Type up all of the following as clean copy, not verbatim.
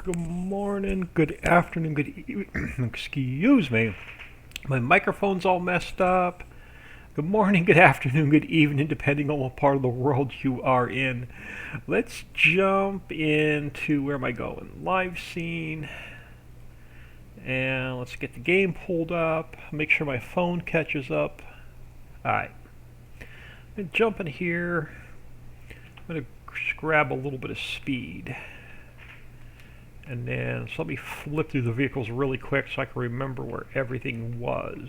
Good morning, good afternoon, good evening. Excuse me. My microphone's all messed up. Good morning, good afternoon, good evening, depending on what part of the world you are in. Let's jump into, where am I going? Live scene. And let's get the game pulled up. Make sure my phone catches up. Alright. I'm going to jump in here. I'm going to grab a little bit of speed. And then, so let me flip through the vehicles really quick so I can remember where everything was.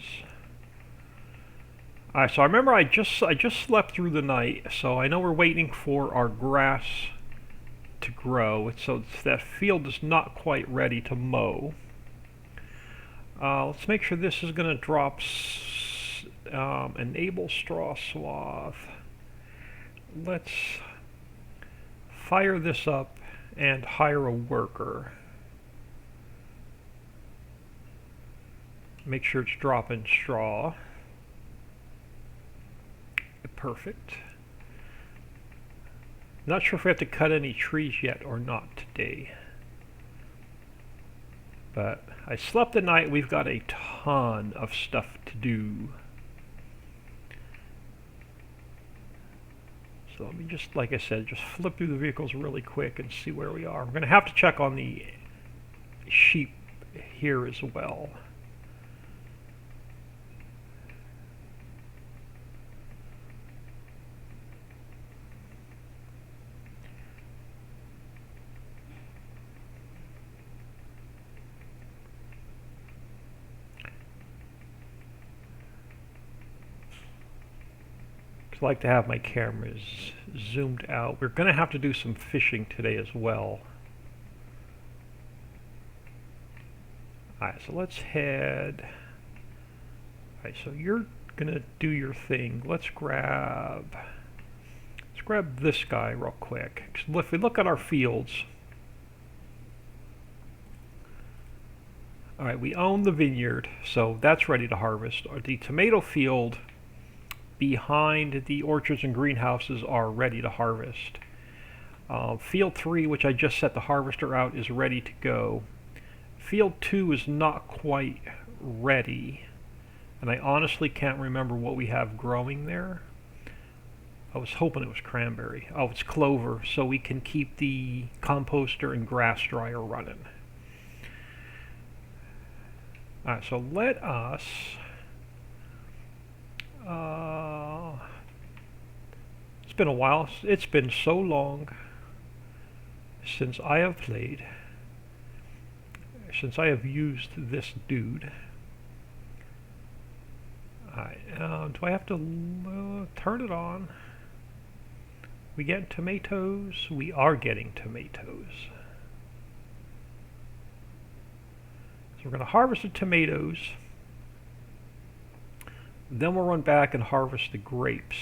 Alright, so I remember I just slept through the night, so I know we're waiting for our grass to grow. So that field is not quite ready to mow. Let's make sure this is going to drop enable straw swath. Let's fire this up and hire a worker. Make sure it's dropping straw. Perfect. Not sure if we have to cut any trees yet or not today. But I slept the night. We've got a ton of stuff to do. So let me just, like I said, just flip through the vehicles really quick and see where we are. We're going to have to check on the sheep here as well. I like to have my cameras zoomed out. We're going to have to do some fishing today as well. Alright, so let's head. Alright, so you're going to do your thing. Let's grab this guy real quick. If we look at our fields. Alright, we own the vineyard, so that's ready to harvest. The tomato field behind the orchards and greenhouses are ready to harvest. Field 3, which I just set the harvester out, is ready to go. Field 2 is not quite ready, and I honestly can't remember what we have growing there. I was hoping it was cranberry. Oh, it's clover, so we can keep the composter and grass dryer running. Alright, so let us it's been a while. It's been so long since I have played, since I have used this dude. Do I have to turn it on? We get tomatoes? We are getting tomatoes. So we're going to harvest the tomatoes. Then we'll run back and harvest the grapes.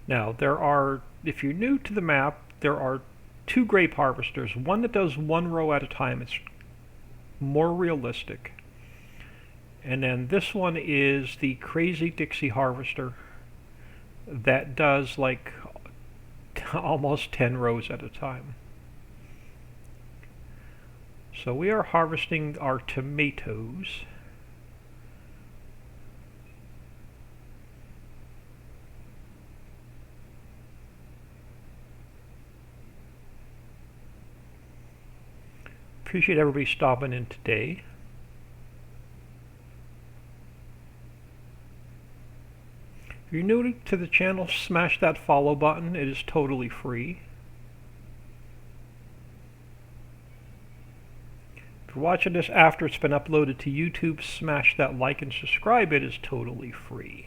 Now, if you're new to the map, there are two grape harvesters. One that does one row at a time. It's more realistic. And then this one is the Crazy Dixie harvester that does like almost 10 rows at a time. So we are harvesting our tomatoes. Appreciate everybody stopping in today. If you're new to the channel, smash that follow button. It is totally free. If you're watching this after it's been uploaded to YouTube, smash that like and subscribe. It is totally free.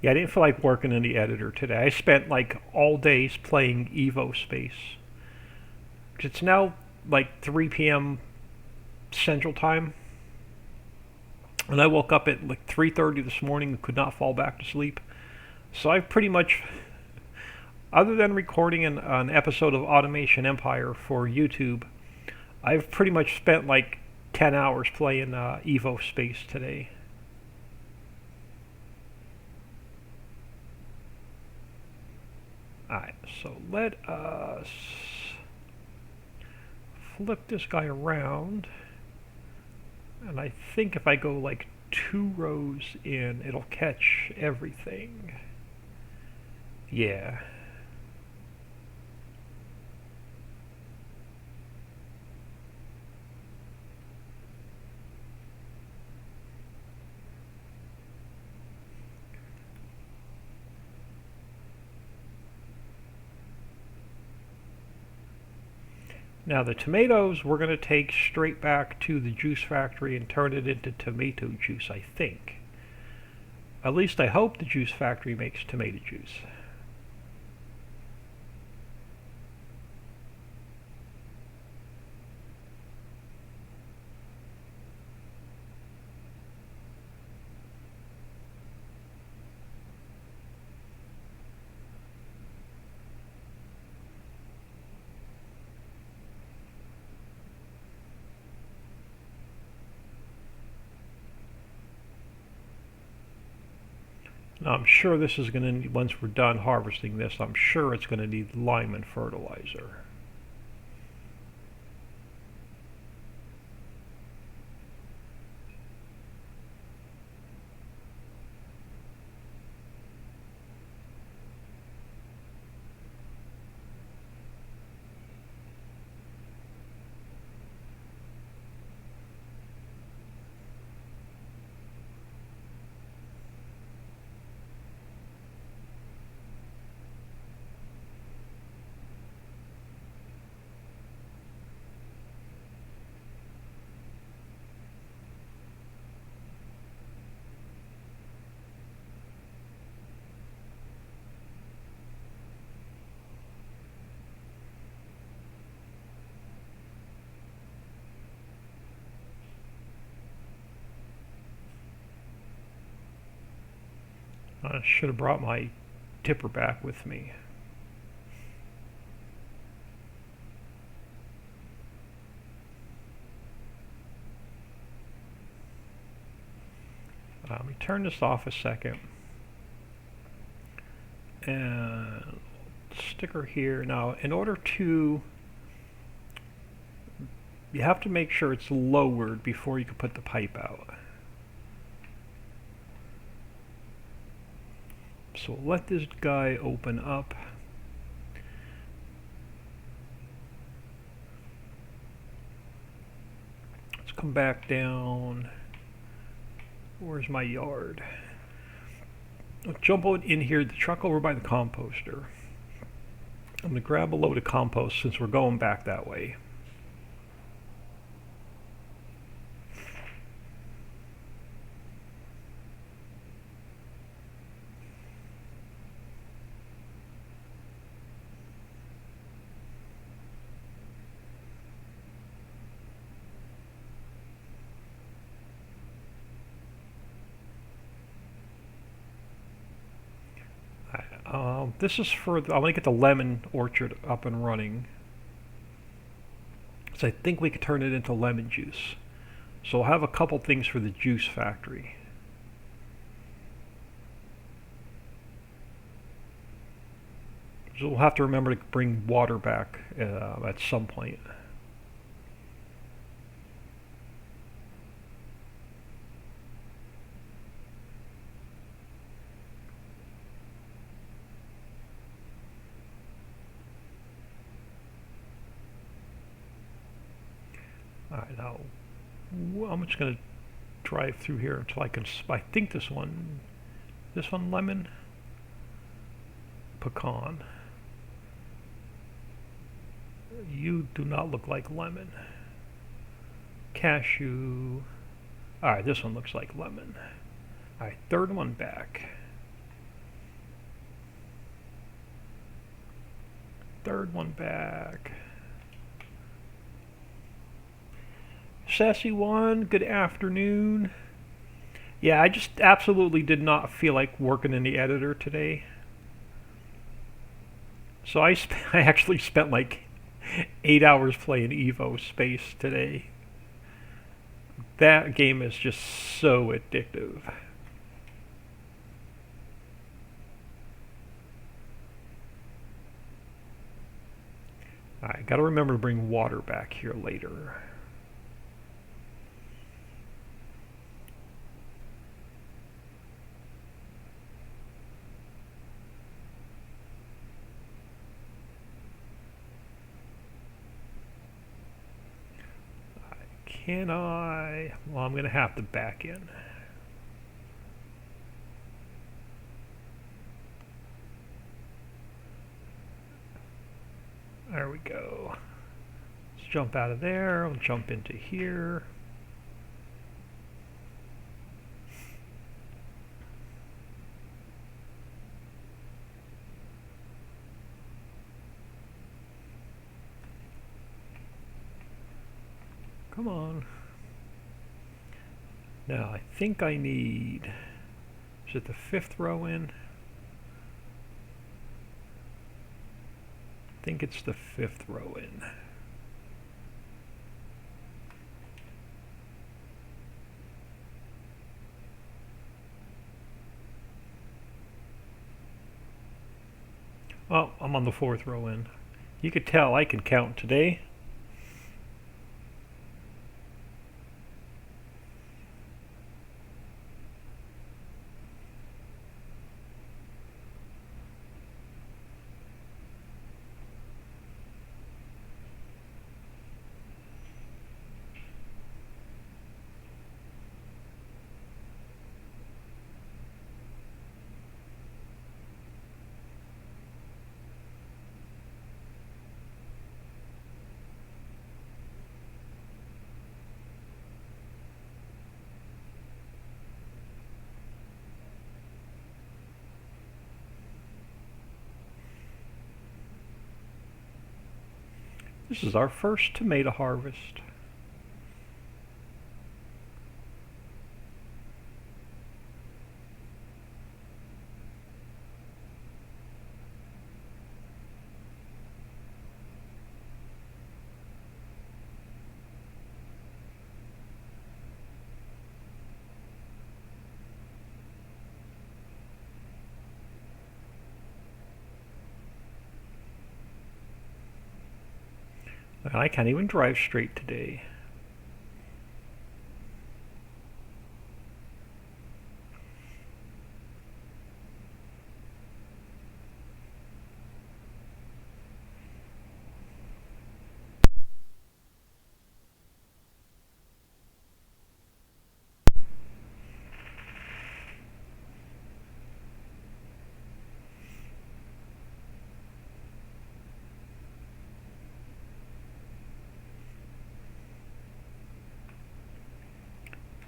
Yeah, I didn't feel like working in the editor today. I spent like all days playing Evo Space. It's now like 3 p.m. Central Time. And I woke up at like 3:30 this morning and could not fall back to sleep. So I've pretty much Other than recording an episode of Automation Empire for YouTube, I've pretty much spent like 10 hours playing Evo Space today. Alright, so let us flip this guy around. And I think if I go like 2 rows in, it'll catch everything. Yeah. Now the tomatoes we're going to take straight back to the juice factory and turn it into tomato juice, I think. At least I hope the juice factory makes tomato juice. Now I'm sure this is going to need, once we're done harvesting this, I'm sure it's going to need lime and fertilizer. I should have brought my tipper back with me. Let me turn this off a second. And sticker here. Now, in order to, you have to make sure it's lowered before you can put the pipe out. So let this guy open up. Let's come back down. Where's my yard? I'll jump in here, the truck over by the composter. I'm going to grab a load of compost since we're going back that way. This is for, I want to get the lemon orchard up and running. So I think we could turn it into lemon juice. So I'll have a couple things for the juice factory. So we'll have to remember to bring water back at some point. Alright, now I'm just going to drive through here until I can, I think this one lemon, pecan. You do not look like lemon. Cashew. Alright, this one looks like lemon. Alright, third one back. Third one back. Sassy one, good afternoon. Yeah, I just absolutely did not feel like working in the editor today. So I actually spent like 8 hours playing Evo Space today. That game is just so addictive. I gotta remember to bring water back here later. Can I? Well, I'm gonna have to back in. There we go. Let's jump out of there. I'll jump into here. Come on. Now I think I need, is it the 5th row in? I think it's the 5th row in. Oh, I'm on the 4th row in. You could tell I can count today. This is our first tomato harvest. And I can't even drive straight today.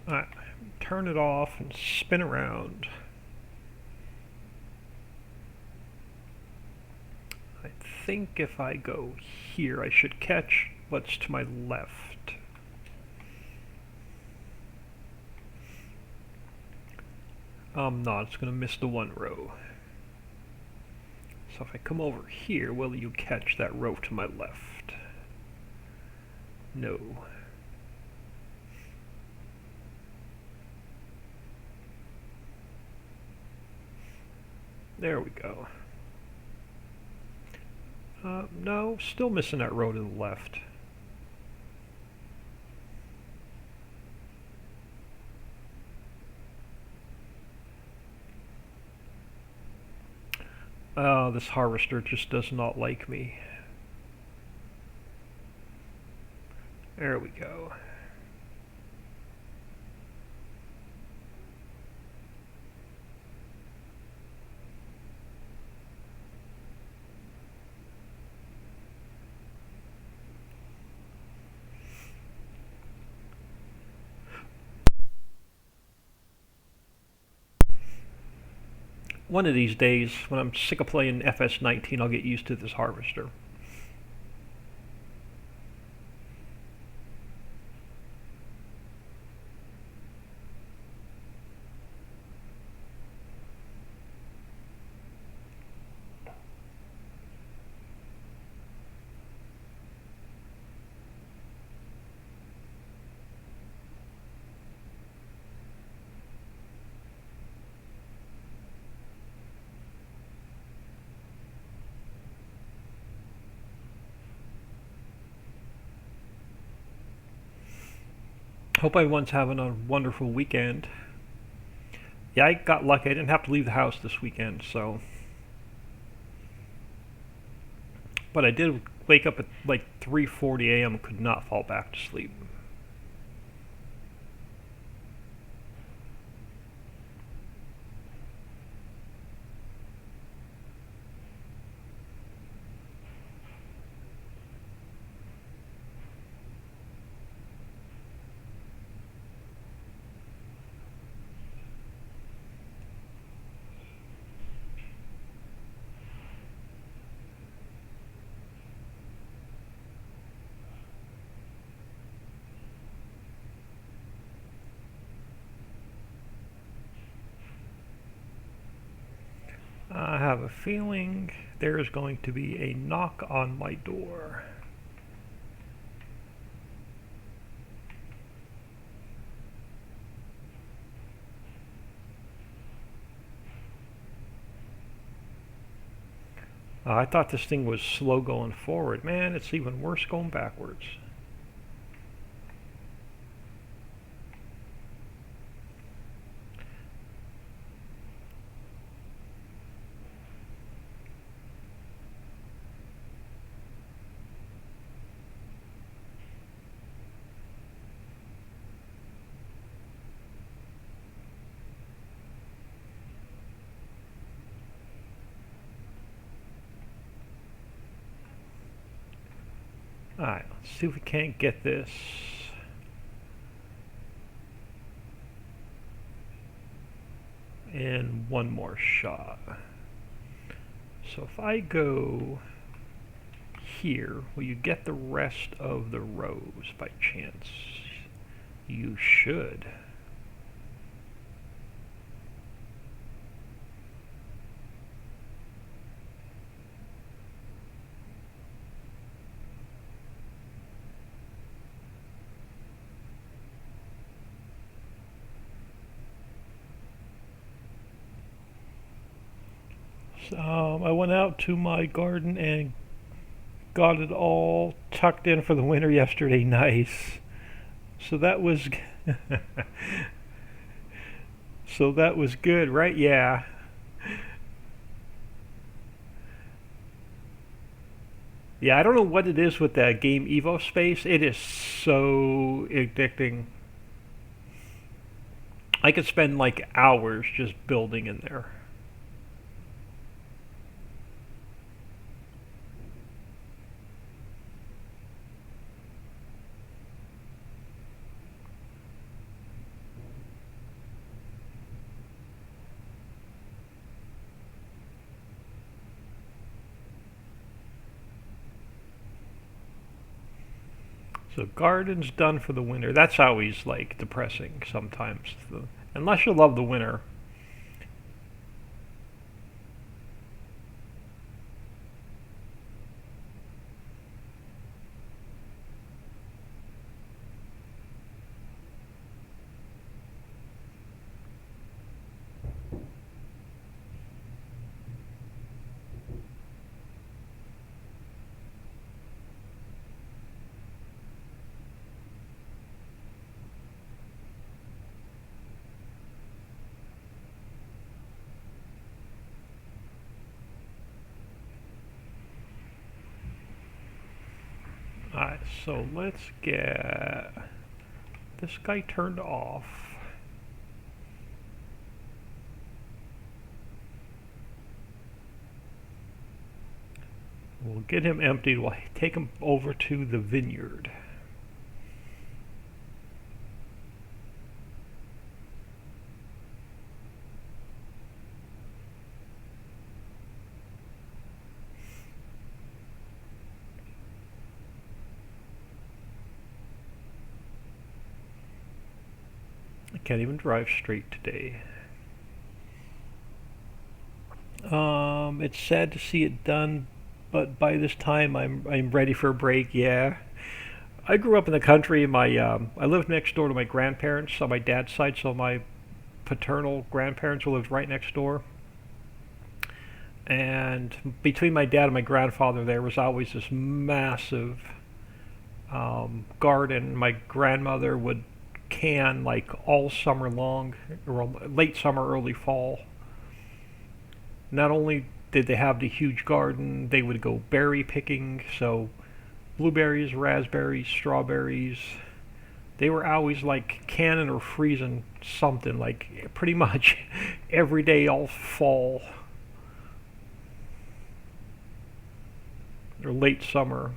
Alright, turn it off and spin around. I think if I go here, I should catch what's to my left. I'm not, it's going to miss the 1 row. So if I come over here, will you catch that row to my left? No. There we go. No, still missing that row to the left. This harvester just does not like me. There we go. One of these days, when I'm sick of playing FS19, I'll get used to this harvester. Hope everyone's having a wonderful weekend. Yeah, I got lucky. I didn't have to leave the house this weekend, so. But I did wake up at like 3:40 a.m. and could not fall back to sleep. I have a feeling there is going to be a knock on my door. I thought this thing was slow going forward. Man, it's even worse going backwards. Alright, let's see if we can't get this. In one more shot. So if I go here, will you get the rest of the rows by chance? You should. I went out to my garden and got it all tucked in for the winter yesterday. Nice. So that was so that was good, right? Yeah. Yeah, I don't know what it is with that game Evo Space. It is so addicting. I could spend like hours just building in there. So garden's done for the winter. That's always like depressing sometimes, unless you love the winter. Alright, so let's get this guy turned off. We'll get him emptied. We'll take him over to the vineyard. I can't even drive straight today. It's sad to see it done, but by this time I'm ready for a break. Yeah, I grew up in the country. I lived next door to my grandparents on my dad's side, so my paternal grandparents lived right next door. And between my dad and my grandfather, there was always this massive garden. My grandmother would can like all summer long, or late summer, early fall. Not only did they have the huge garden, they would go berry picking. So blueberries, raspberries, strawberries. They were always like canning or freezing something like pretty much every day all fall or late summer.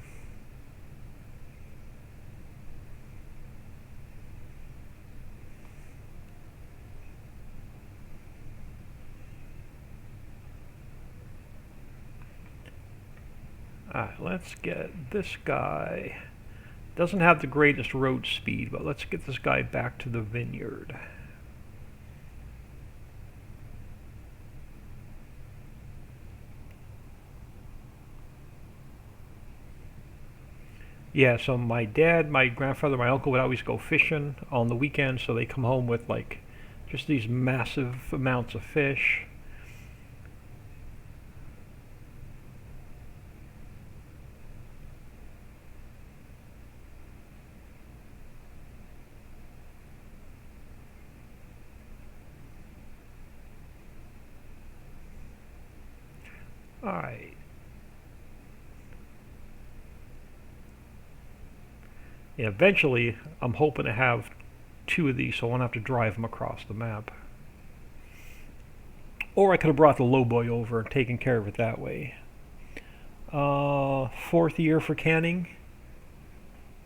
Alright, let's get this guy. Doesn't have the greatest road speed, but let's get this guy back to the vineyard. Yeah, so my dad, my grandfather, my uncle would always go fishing on the weekends, so they come home with like just these massive amounts of fish. Alright. Yeah, eventually I'm hoping to have two of these so I won't have to drive them across the map. Or I could have brought the lowboy over and taken care of it that way. Fourth year for canning.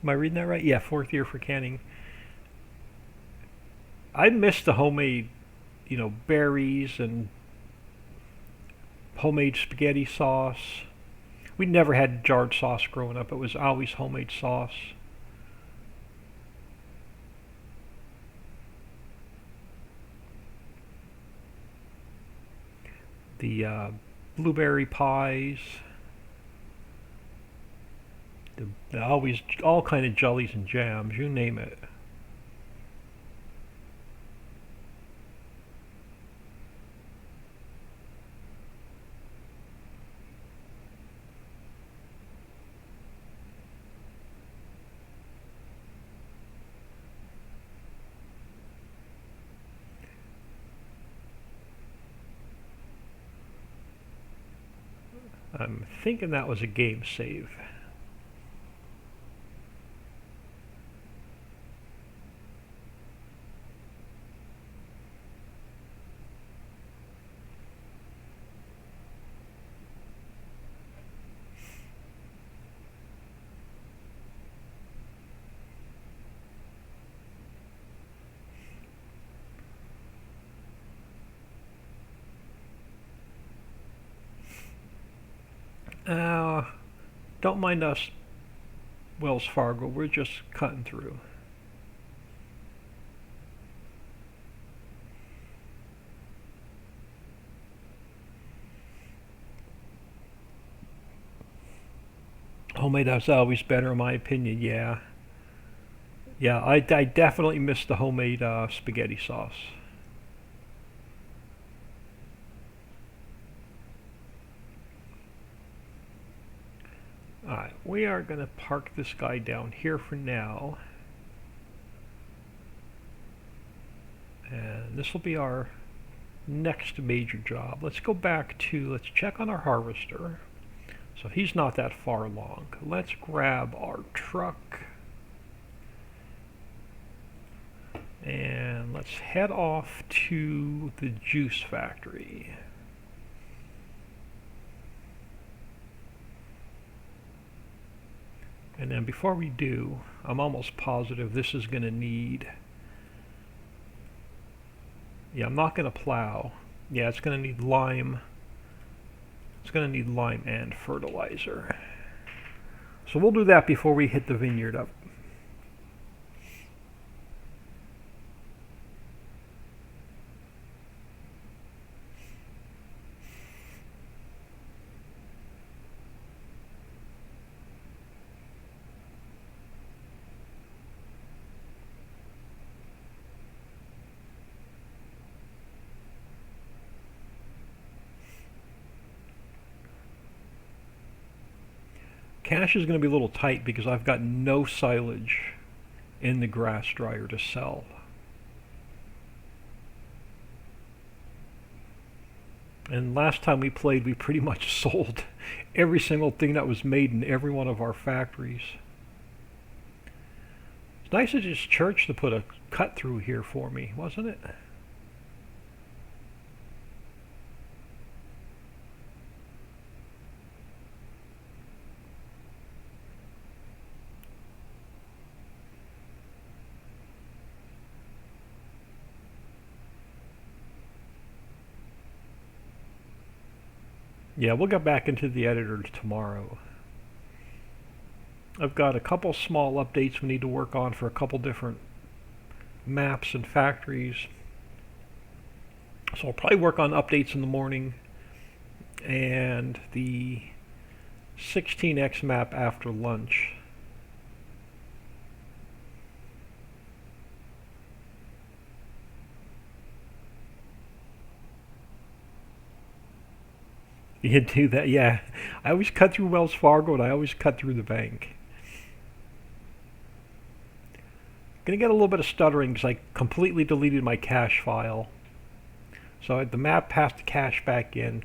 Am I reading that right? Yeah, fourth year for canning. I miss the homemade, berries and homemade spaghetti sauce. We never had jarred sauce growing up. It was always homemade sauce. The blueberry pies. The always all kind of jellies and jams. You name it. I'm thinking that was a game save. Uh, don't mind us, Wells Fargo. We're just cutting through. Homemade is always better, in my opinion. Yeah, yeah. I definitely miss the homemade spaghetti sauce. All right, we are gonna park this guy down here for now, and this will be our next major job. Let's go back to, let's check on our harvester. So he's not that far along. Let's grab our truck and let's head off to the juice factory. And then before we do, I'm almost positive this is going to need, yeah, I'm not going to plow. Yeah, it's going to need lime. It's going to need lime and fertilizer. So we'll do that before we hit the vineyard up. Cash is going to be a little tight because I've got no silage in the grass dryer to sell. And last time we played, we pretty much sold every single thing that was made in every one of our factories. It's nice of this church to put a cut through here for me, wasn't it? Yeah, we'll get back into the editor tomorrow. I've got a couple small updates we need to work on for a couple different maps and factories. So I'll probably work on updates in the morning and the 16x map after lunch. You do that, yeah. I always cut through Wells Fargo and I always cut through the bank. Gonna get a little bit of stuttering because I completely deleted my cache file. So the map passed the cache back in.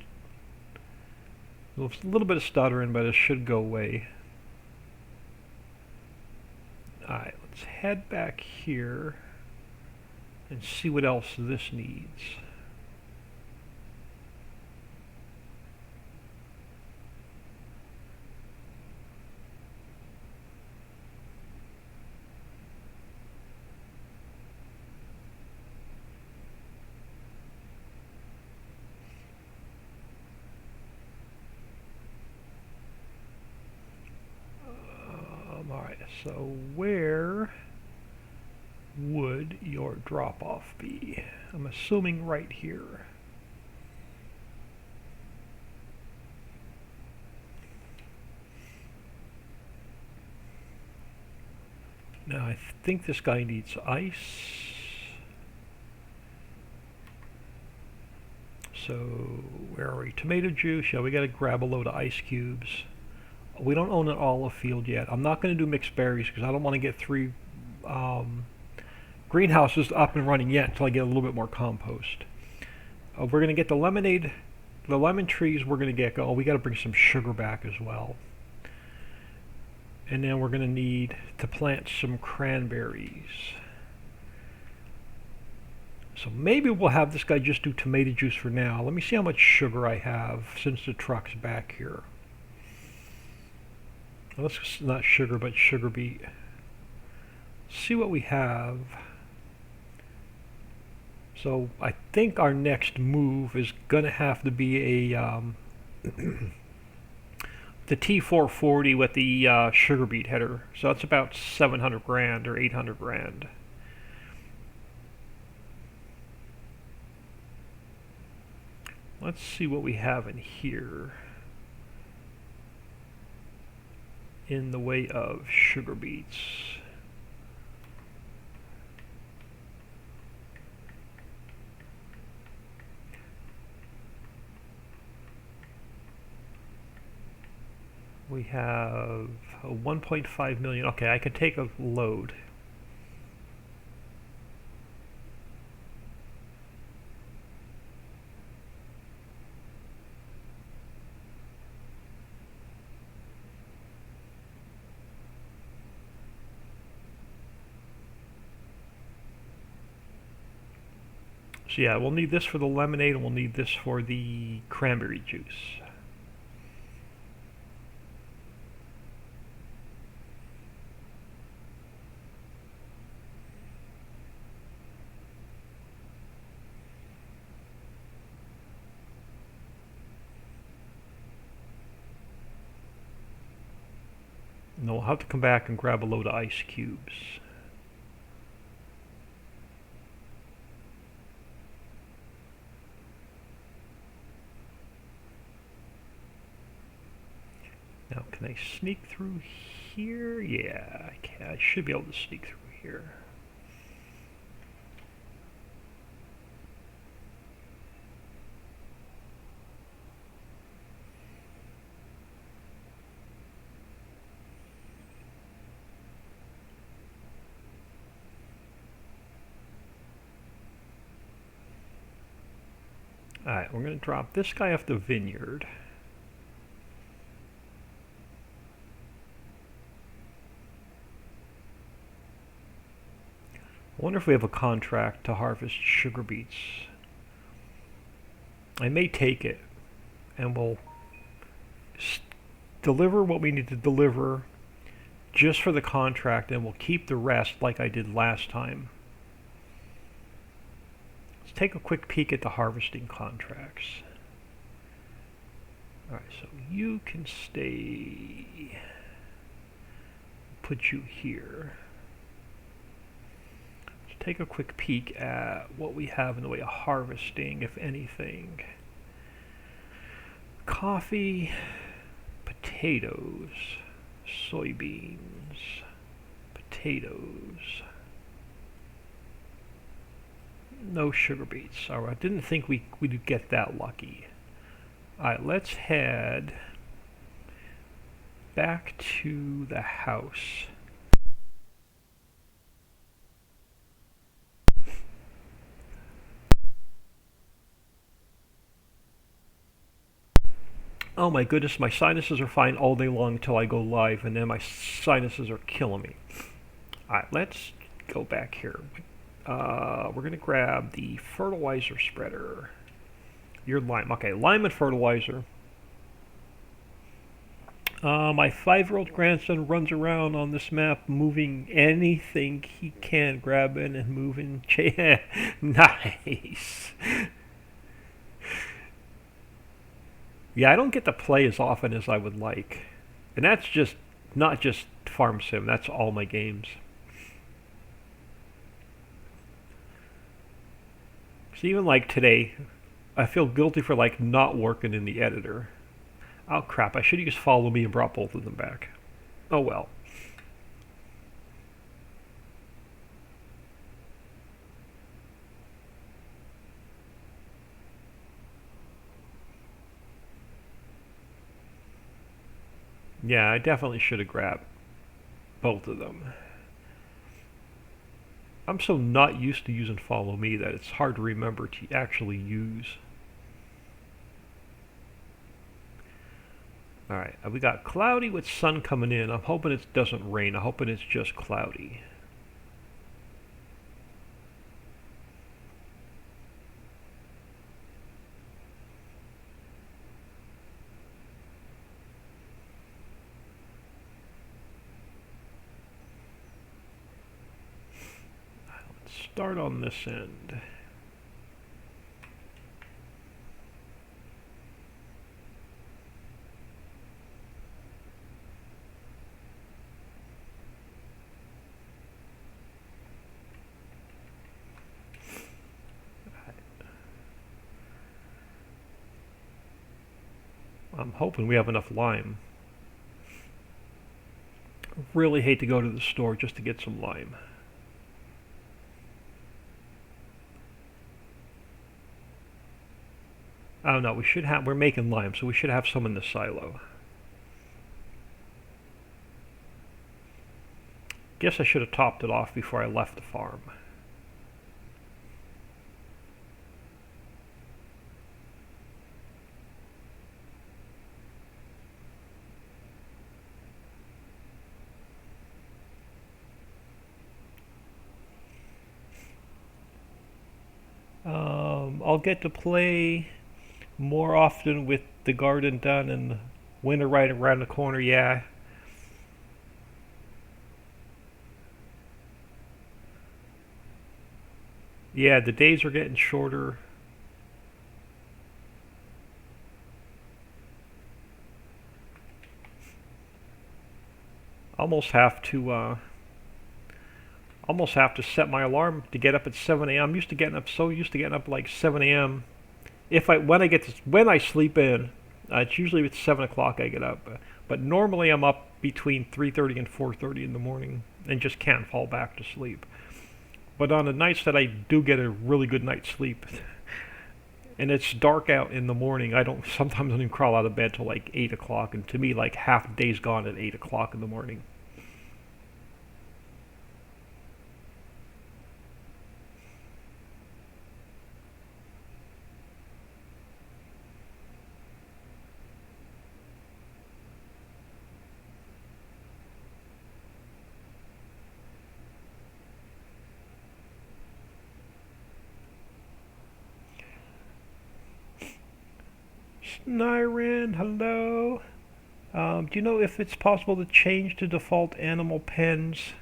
A little bit of stuttering, but it should go away. Alright, let's head back here and see what else this needs. Alright, so where would your drop-off be? I'm assuming right here. Now I think this guy needs ice. So where are we? Tomato juice. Yeah, we gotta grab a load of ice cubes. We don't own an olive field yet. I'm not going to do mixed berries because I don't want to get 3 greenhouses up and running yet until I get a little bit more compost. We're going to get the lemonade, the lemon trees we're going to get. Oh, we got to bring some sugar back as well. And then we're going to need to plant some cranberries. So maybe we'll have this guy just do tomato juice for now. Let me see how much sugar I have since the truck's back here. Let's not sugar, but sugar beet. See what we have. So I think our next move is gonna have to be a the T440 with the sugar beet header. So that's about 700 grand or 800 grand. Let's see what we have in here in the way of sugar beets. We have a 1.5 million. Okay, I can take a load. So yeah, we'll need this for the lemonade and we'll need this for the cranberry juice. And we'll have to come back and grab a load of ice cubes. Now, can I sneak through here? Yeah, I can. I should be able to sneak through here. Alright, we're going to drop this guy off the vineyard. I wonder if we have a contract to harvest sugar beets. I may take it, and we'll deliver what we need to deliver just for the contract, and we'll keep the rest like I did last time. Let's take a quick peek at the harvesting contracts. Alright, so you can stay. Put you here. Let's take a quick peek at what we have in the way of harvesting, if anything. Coffee, potatoes, soybeans, potatoes. No sugar beets. Alright, didn't think we'd get that lucky. Alright, let's head back to the house. Oh my goodness, my sinuses are fine all day long until I go live, and then my sinuses are killing me. Alright, let's go back here. We're going to grab the fertilizer spreader. Your lime. Okay, lime and fertilizer. My 5-year-old grandson runs around on this map moving anything he can, grabbing and moving. Nice. Yeah, I don't get to play as often as I would like. And that's just not just Farm Sim, that's all my games. So even like today, I feel guilty for like not working in the editor. Oh crap, I should have just followed me and brought both of them back. Oh well. Yeah, I definitely should have grabbed both of them. I'm so not used to using follow me that it's hard to remember to actually use. Alright, we got cloudy with sun coming in. I'm hoping it doesn't rain. I'm hoping it's just cloudy. Let's start on this end. I'm hoping we have enough lime. Really hate to go to the store just to get some lime. Oh no, we're making lime, so we should have some in the silo. Guess I should have topped it off before I left the farm. I'll get to play more often with the garden done and winter right around the corner, yeah. Yeah, the days are getting shorter. Almost have to set my alarm to get up at 7 a.m. I'm used to getting up like 7 a.m. When I sleep in, it's usually at 7 o'clock I get up. But normally I'm up between 3:30 and 4:30 in the morning and just can't fall back to sleep. But on the nights that I do get a really good night's sleep, and it's dark out in the morning, sometimes I don't even crawl out of bed till like 8 o'clock, and to me like half the day's gone at 8 o'clock in the morning. Nyran, hello. Do you know if it's possible to change to default animal pens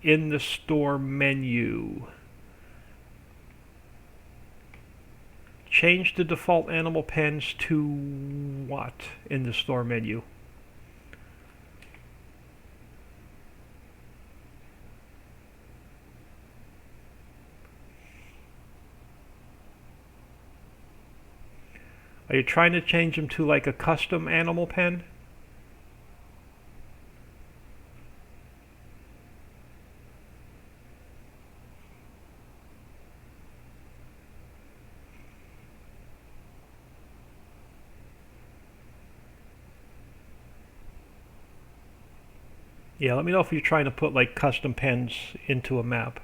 in the store menu? Change the default animal pens to what in the store menu? Are you trying to change them to like a custom animal pen? Yeah, let me know if you're trying to put like custom pens into a map.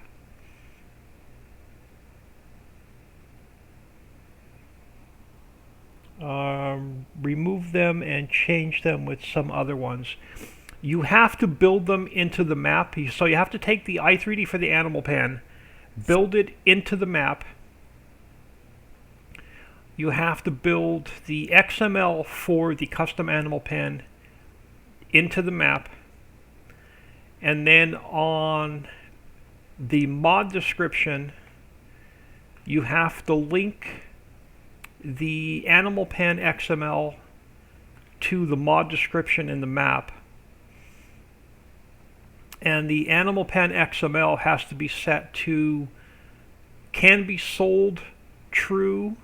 Remove them and change them with some other ones. You have to build them into the map. So you have to take the i3D for the animal pen, build it into the map. You have to build the XML for the custom animal pen into the map. And then on the mod description, you have to link the animal pen XML to the mod description in the map. And the animal pen XML has to be set to can be sold true,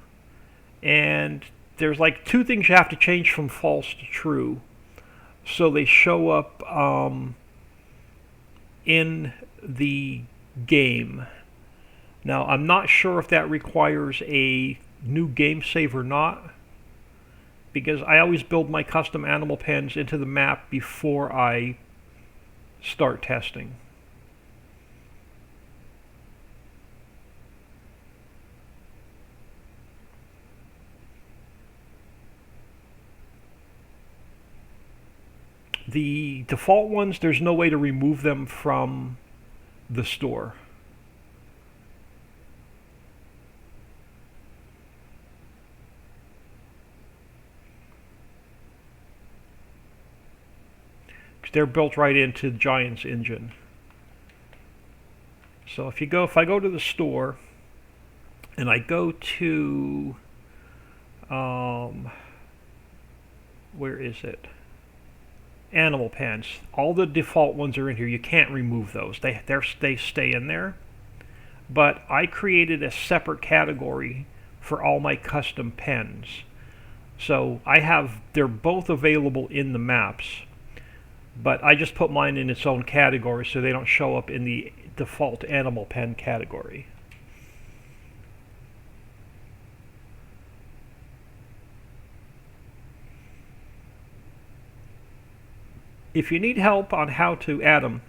and there's like two things you have to change from false to true so they show up in the game. Now I'm not sure if that requires a new game save or not, because I always build my custom animal pens into the map before I start testing. The default ones, there's no way to remove them from the store. They're built right into Giant's engine. So if I go to the store and I go to where is it? Animal pens. All the default ones are in here. You can't remove those. They stay in there. But I created a separate category for all my custom pens. So they're both available in the maps. But I just put mine in its own category so they don't show up in the default animal pen category. If you need help on how to add them,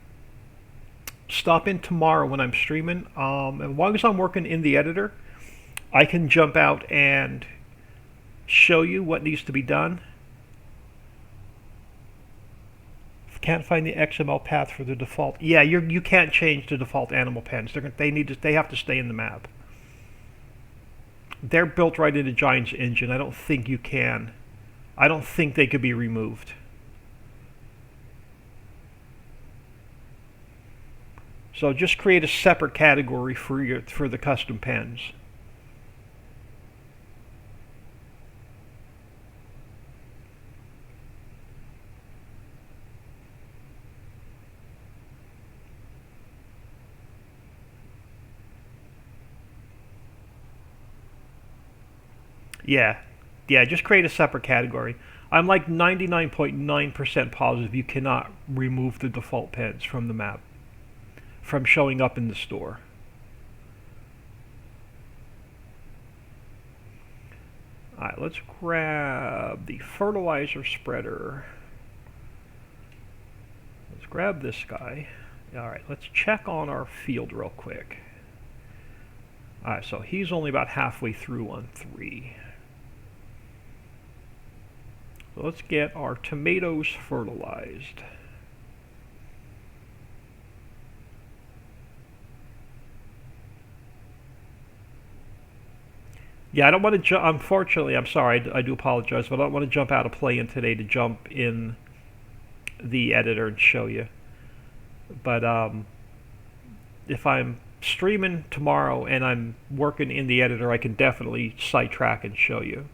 stop in tomorrow when I'm streaming. As long as I'm working in the editor, I can jump out and show you what needs to be done. Can't find the XML path for the default. Yeah, you can't change the default animal pens. They have to stay in the map. They're built right into Giant's engine. I don't think you can. I don't think they could be removed. So just create a separate category for the custom pens. Yeah, just create a separate category. I'm like 99.9% positive you cannot remove the default pens from the map, from showing up in the store. Alright, let's grab the fertilizer spreader. Let's grab this guy. Alright, let's check on our field real quick. Alright, so he's only about halfway through on 3. So let's get our tomatoes fertilized. Yeah, I don't want to jump. Unfortunately, I'm sorry. I do apologize, but I don't want to jump out of play in today to jump in the editor and show you. But if I'm streaming tomorrow and I'm working in the editor, I can definitely sidetrack and show you.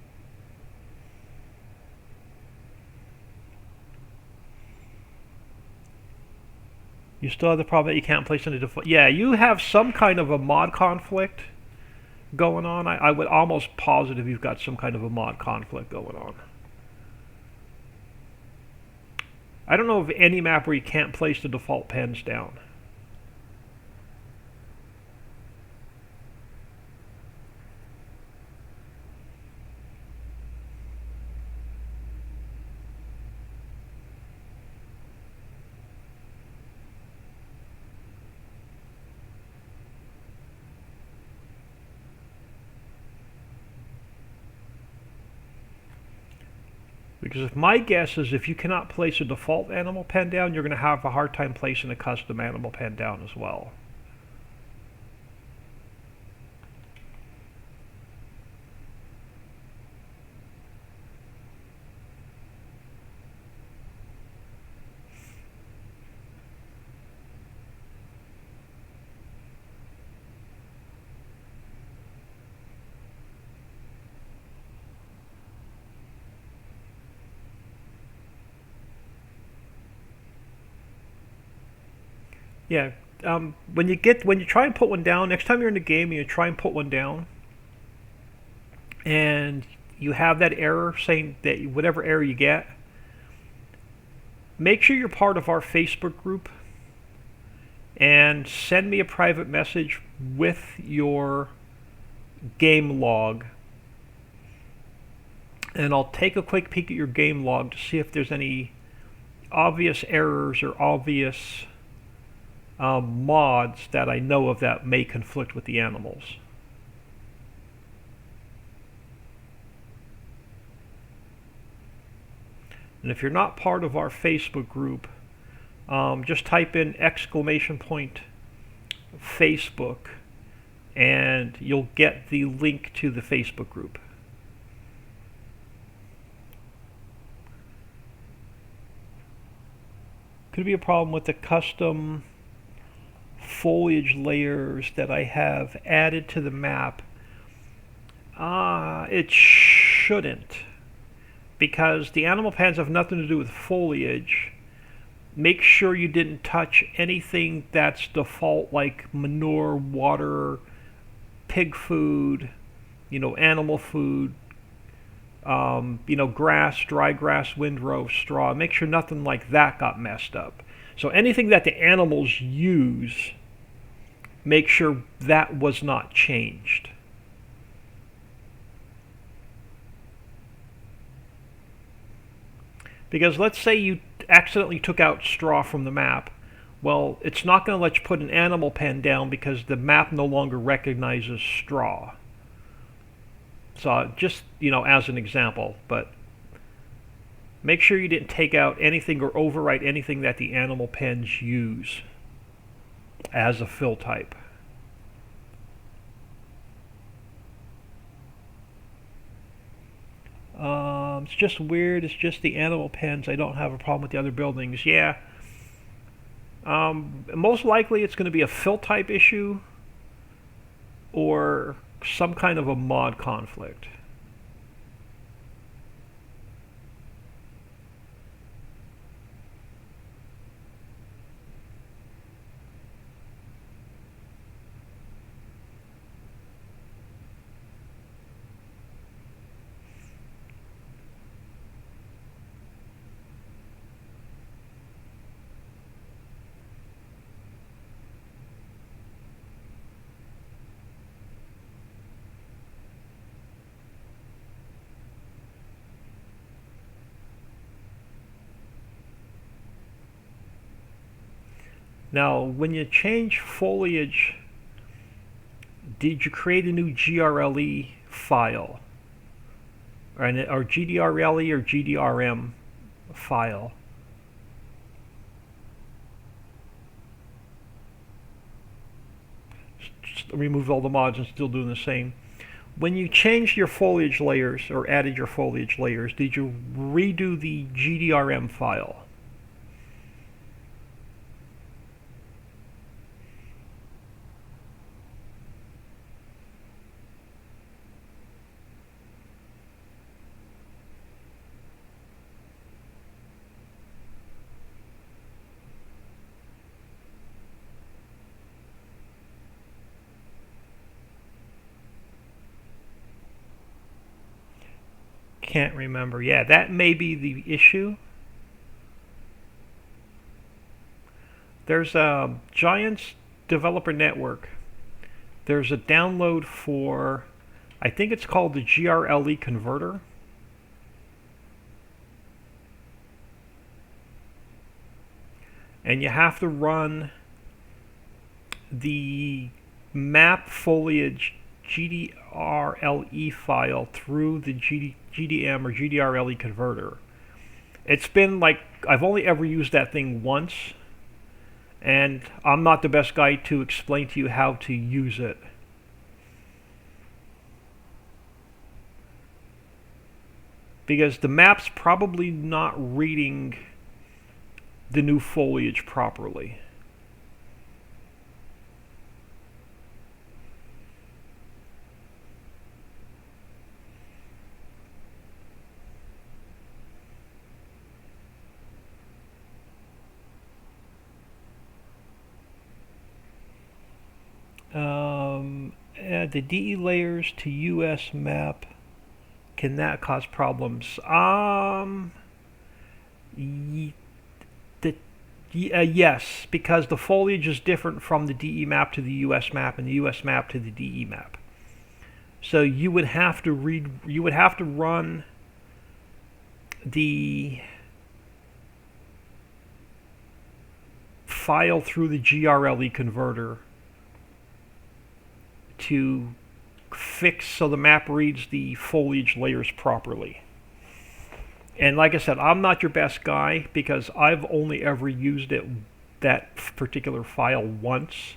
You still have the problem that you can't place any default. Yeah, you have some kind of a mod conflict going on. I would almost positive you've got some kind of a mod conflict going on. I don't know of any map where you can't place the default pens down. Because if my guess is if you cannot place a default animal pen down, you're going to have a hard time placing a custom animal pen down as well. Yeah. When you try and put one down, next time you're in the game and you try and put one down, and you have that error saying that whatever error you get, make sure you're part of our Facebook group and send me a private message with your game log, and I'll take a quick peek at your game log to see if there's any obvious errors or obvious mods that I know of that may conflict with the animals. And if you're not part of our Facebook group, just type in !Facebook and you'll get the link to the Facebook group. Could be a problem with the custom foliage layers that I have added to the map. It shouldn't, because the animal pens have nothing to do with foliage. Make sure you didn't touch anything that's default, like manure, water, pig food, animal food, grass, dry grass, windrow, straw. Make sure nothing like that got messed up. So anything that the animals use, make sure that was not changed. Because let's say you accidentally took out straw from the map. Well, it's not going to let you put an animal pen down because the map no longer recognizes straw. So just, as an example, but make sure you didn't take out anything or overwrite anything that the animal pens use as a fill type. It's just weird. It's just the animal pens. I don't have a problem with the other buildings. Yeah. Most likely it's going to be a fill type issue or some kind of a mod conflict. Now, when you change foliage, did you create a new GRLE file? Or GDRLE or GDRM file? Just remove all the mods and still doing the same. When you changed your foliage layers or added your foliage layers, did you redo the GDRM file? Can't remember. Yeah, that may be the issue. There's a Giants developer network. There's a download for, I think it's called the GRLE converter. And you have to run the map foliage GDRLE file through the GDM or GDRLE converter. It's been like, I've only ever used that thing once, and I'm not the best guy to explain to you how to use it. Because the map's probably not reading the new foliage properly. Add the DE layers to US map. Can that cause problems? Yes, because the foliage is different from the DE map to the US map and the US map to the DE map. So you would have to run the file through the GRLE converter to fix so the map reads the foliage layers properly. And like I said, I'm not your best guy because I've only ever used that particular file once.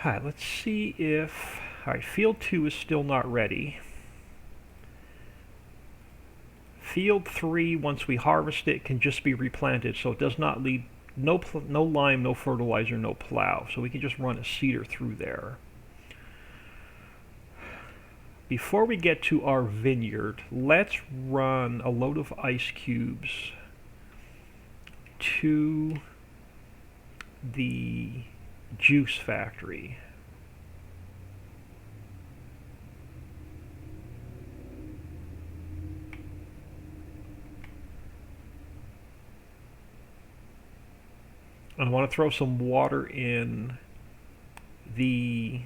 Alright, let's see if... Alright, field 2 is still not ready. Field 3, once we harvest it, can just be replanted, so it does not need no lime, no fertilizer, no plow. So we can just run a seeder through there. Before we get to our vineyard, let's run a load of ice cubes to the juice factory. I want to throw some water in the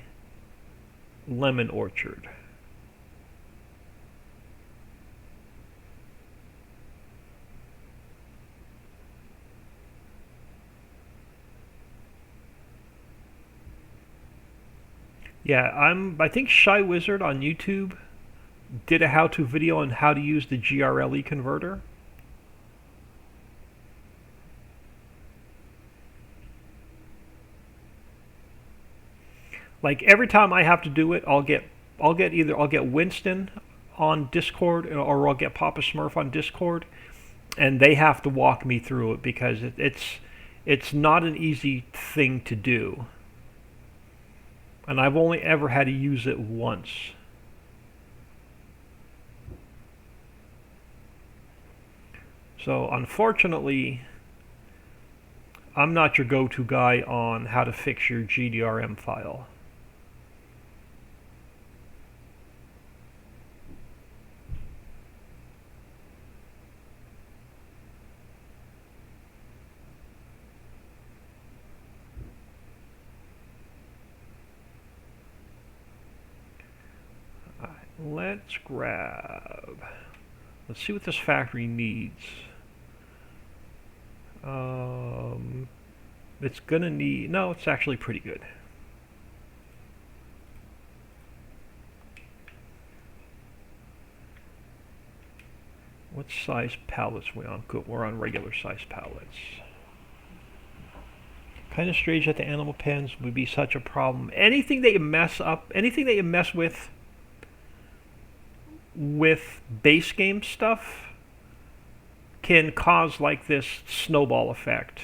lemon orchard. Yeah, I think Shy Wizard on YouTube did a how-to video on how to use the GRLE converter. Like every time I have to do it, I'll get Winston on Discord or I'll get Papa Smurf on Discord, and they have to walk me through it because it's not an easy thing to do. And I've only ever had to use it once. So unfortunately, I'm not your go-to guy on how to fix your GDRM file. Let's see what this factory needs. It's gonna need, no, it's actually pretty good. What size pallets are we on? Good, we're on regular size pallets. Kind of strange that the animal pens would be such a problem. Anything that you mess up, anything that you mess with base game stuff can cause like this snowball effect.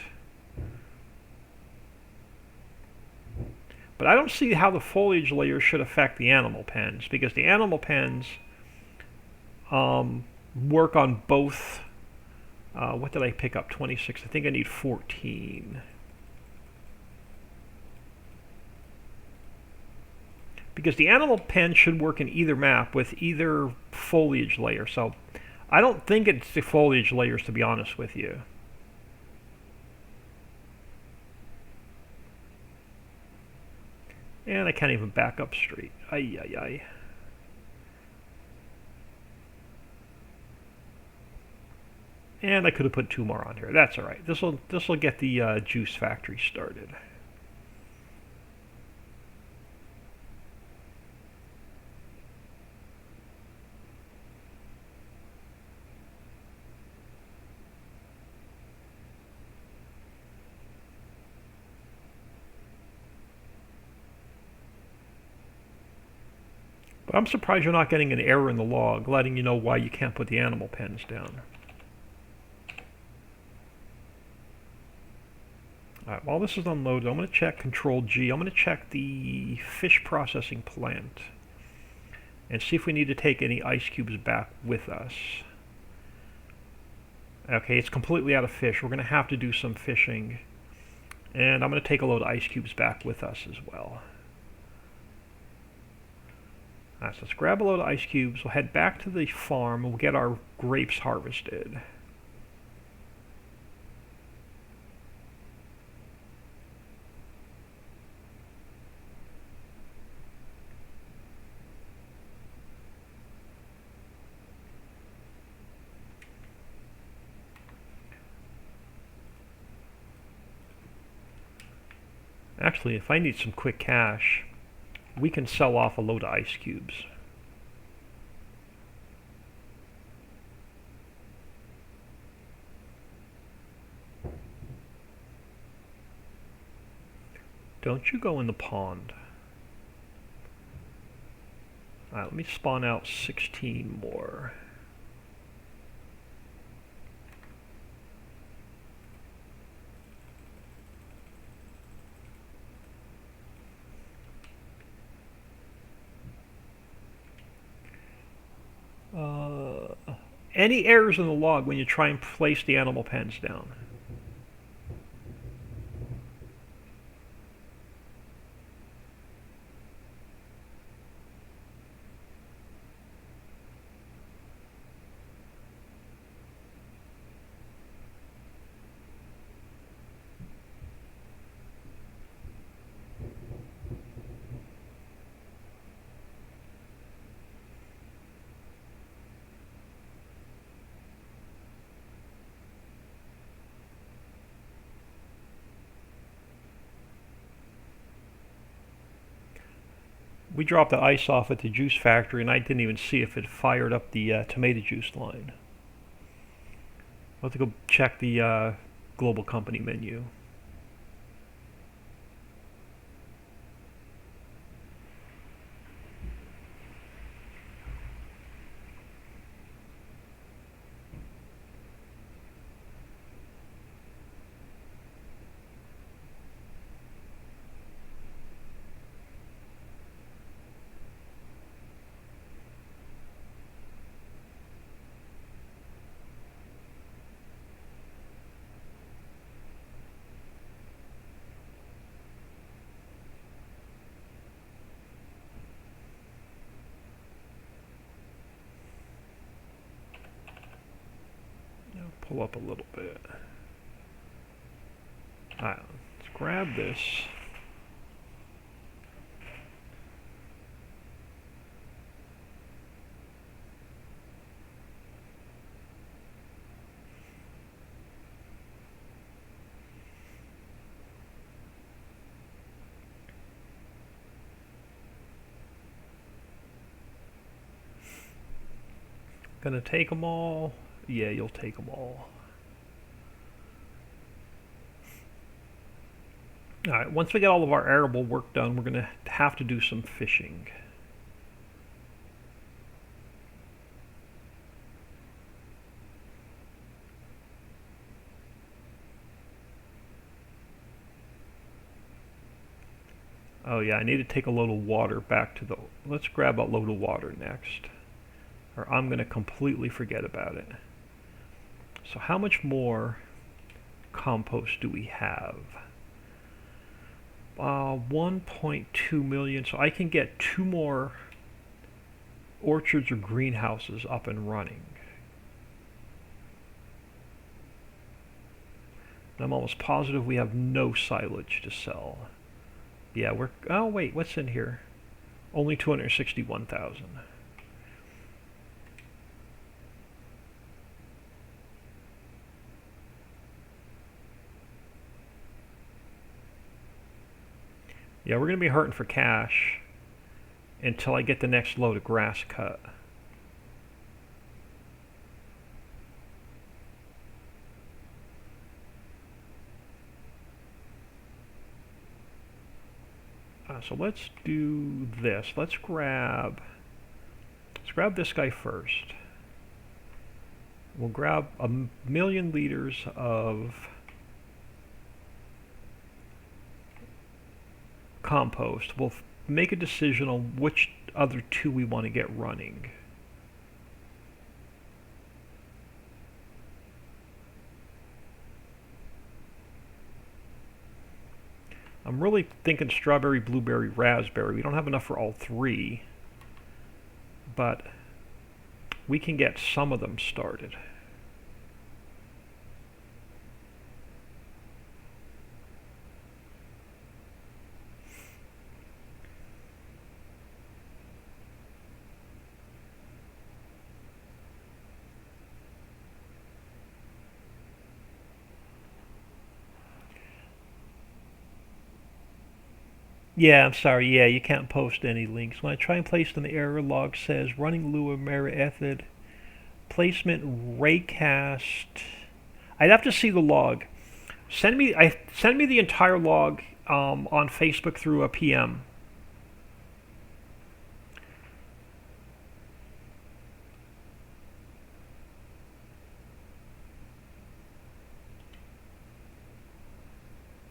But I don't see how the foliage layer should affect the animal pens, because the animal pens work on both. What did I pick up? 26. I think I need 14. Because the animal pen should work in either map with either foliage layer. So I don't think it's the foliage layers, to be honest with you. And I can't even back up straight. Ay, ay, ay. And I could have put 2 more on here. That's all right. This will get the juice factory started. But I'm surprised you're not getting an error in the log letting you know why you can't put the animal pens down. Alright, while this is unloaded, I'm going to check Control G. I'm going to check the fish processing plant and see if we need to take any ice cubes back with us. Okay, it's completely out of fish. We're going to have to do some fishing. And I'm going to take a load of ice cubes back with us as well. Alright, so let's grab a load of ice cubes. We'll head back to the farm and we'll get our grapes harvested. Actually, if I need some quick cash, we can sell off a load of ice cubes. Don't you go in the pond. Alright, let me spawn out 16 more. Any errors in the log when you try and place the animal pens down? We dropped the ice off at the juice factory and I didn't even see if it fired up the tomato juice line. I'll have to go check the global company menu. Pull up a little bit. Alright, let's grab this. Gonna take them all. Yeah, you'll take them all. Alright, once we get all of our arable work done, we're going to have to do some fishing. Oh yeah, I need to take a load of water back to the... Let's grab a load of water next, or I'm going to completely forget about it. So how much more compost do we have? 1.2 million, so I can get 2 more orchards or greenhouses up and running. And I'm almost positive we have no silage to sell. Yeah, we're... Oh, wait, what's in here? Only 261,000. Yeah, we're going to be hurting for cash until I get the next load of grass cut. So let's do this. Let's grab this guy first. We'll grab 1,000,000 liters of compost. We'll make a decision on which other 2 we want to get running. I'm really thinking strawberry, blueberry, raspberry. We don't have enough for all 3, but we can get some of them started. Yeah, I'm sorry. Yeah, you can't post any links. When I try and place them, the error log says running Lua Method placement raycast. I'd have to see the log. Send me the entire log on Facebook through a PM.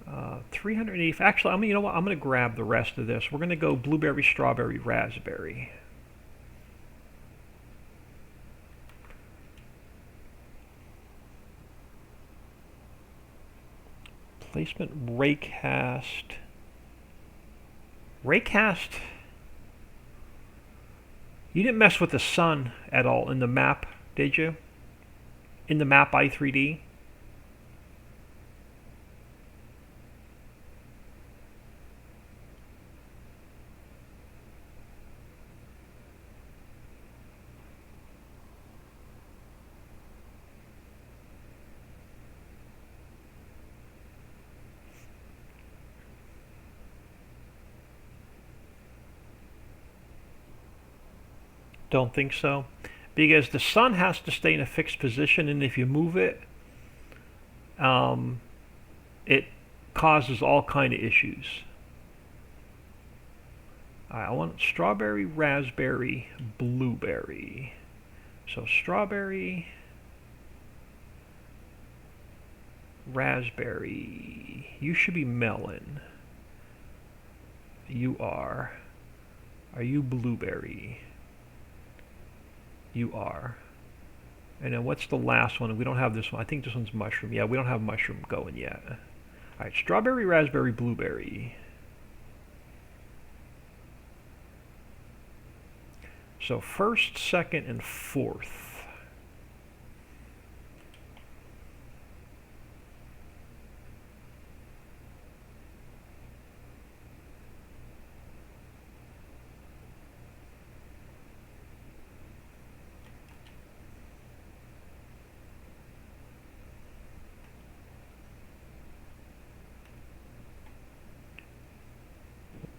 Uh, 380. Actually, you know what? I'm going to grab the rest of this. We're going to go blueberry, strawberry, raspberry. Placement raycast. Raycast. You didn't mess with the sun at all in the map, did you? In the map i3D? Don't think so. Because the sun has to stay in a fixed position, and if you move it, it causes all kind of issues. I want strawberry, raspberry, blueberry. So strawberry, raspberry. You should be melon. You are. Are you blueberry? You are. And then what's the last one? We don't have this one. I think this one's mushroom. Yeah, we don't have mushroom going yet. Alright, strawberry, raspberry, blueberry. So first, second, and fourth.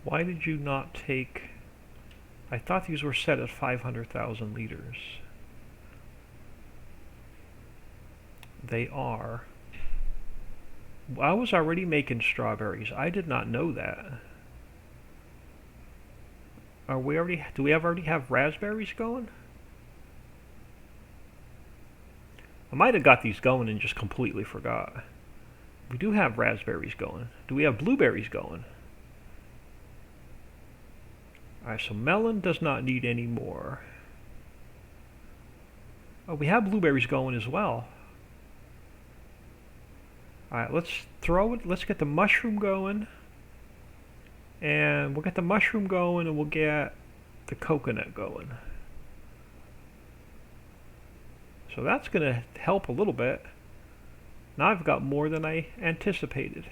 Why did you not take... I thought these were set at 500,000 liters. They are. I was already making strawberries. I did not know that. Are we already? Do we already have raspberries going? I might have got these going and just completely forgot. We do have raspberries going. Do we have blueberries going? Alright, so melon does not need any more. Oh, we have blueberries going as well. Alright, let's throw it. Let's get the mushroom going. And we'll get the mushroom going and we'll get the coconut going. So that's going to help a little bit. Now I've got more than I anticipated.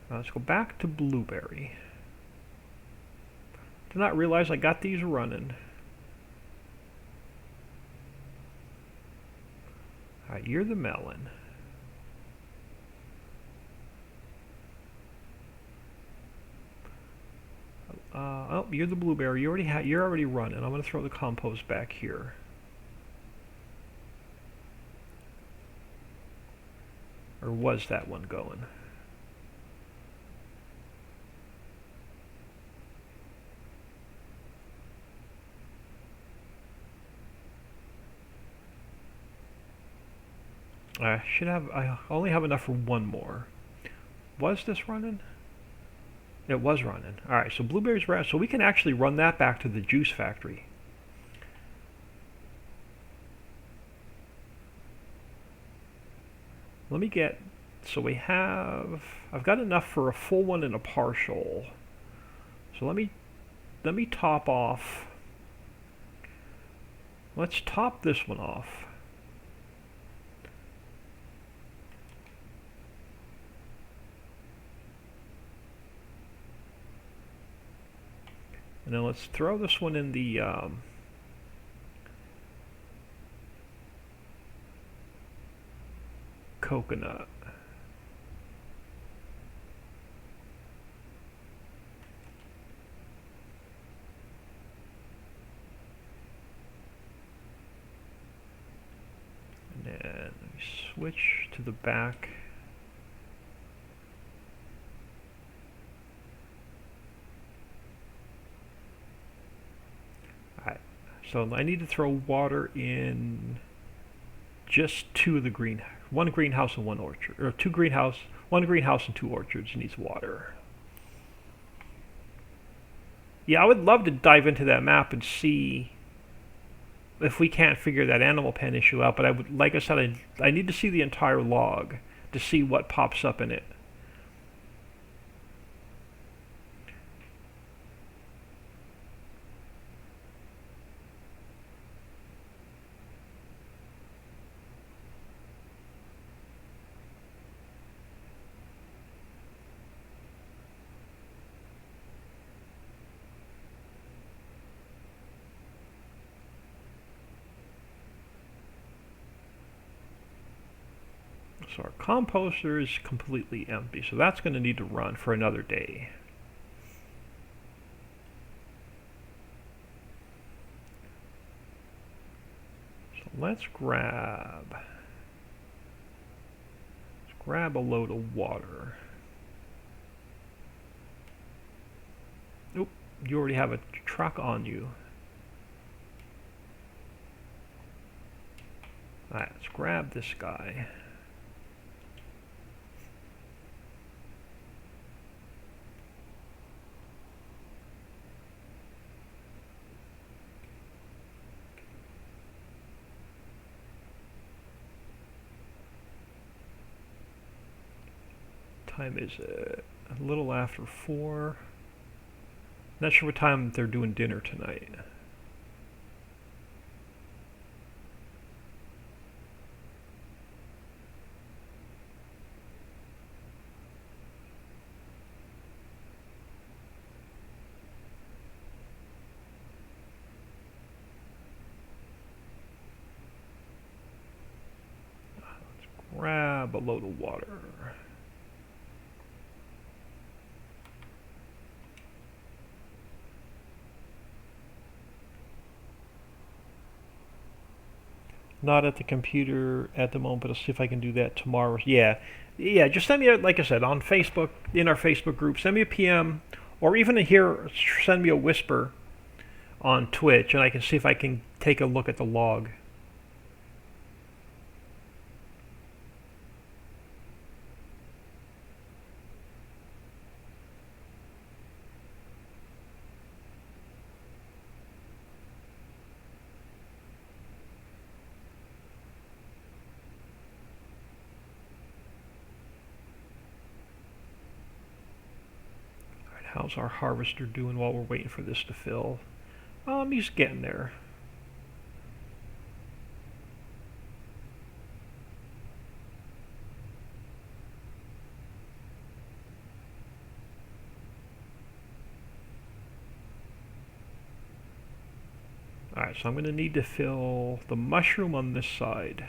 Now let's go back to blueberry. Did not realize I got these running. Alright, you're the melon. Oh, you're the blueberry. You're already running. I'm going to throw the compost back here. Or was that one going? I only have enough for one more. Was this running? It was running. Alright, so blueberries red, so we can actually run that back to the juice factory. Let me get, so we have, I've got enough for a full one and a partial. So let me top off. Let's top this one off. And then let's throw this one in the coconut. And then let me switch to the back. So I need to throw water in just two of the one greenhouse and one orchard, or one greenhouse and two orchards needs water. Yeah, I would love to dive into that map and see if we can't figure that animal pen issue out. But I would, like I said, I need to see the entire log to see what pops up in it. So our composter is completely empty, so that's going to need to run for another day. So let's grab a load of water. Oop, you already have a truck on you. Alright, let's grab this guy. Time is it? A little after 4. Not sure what time they're doing dinner tonight. Let's grab a load of water. Not at the computer at the moment, but I'll see if I can do that tomorrow. Yeah, yeah. Just send me, like I said, on Facebook, in our Facebook group. Send me a PM, or even here, send me a whisper on Twitch, and I can see if I can take a look at the log. How's our harvester doing while we're waiting for this to fill? He's getting there. Alright, so I'm going to need to fill the mushroom on this side.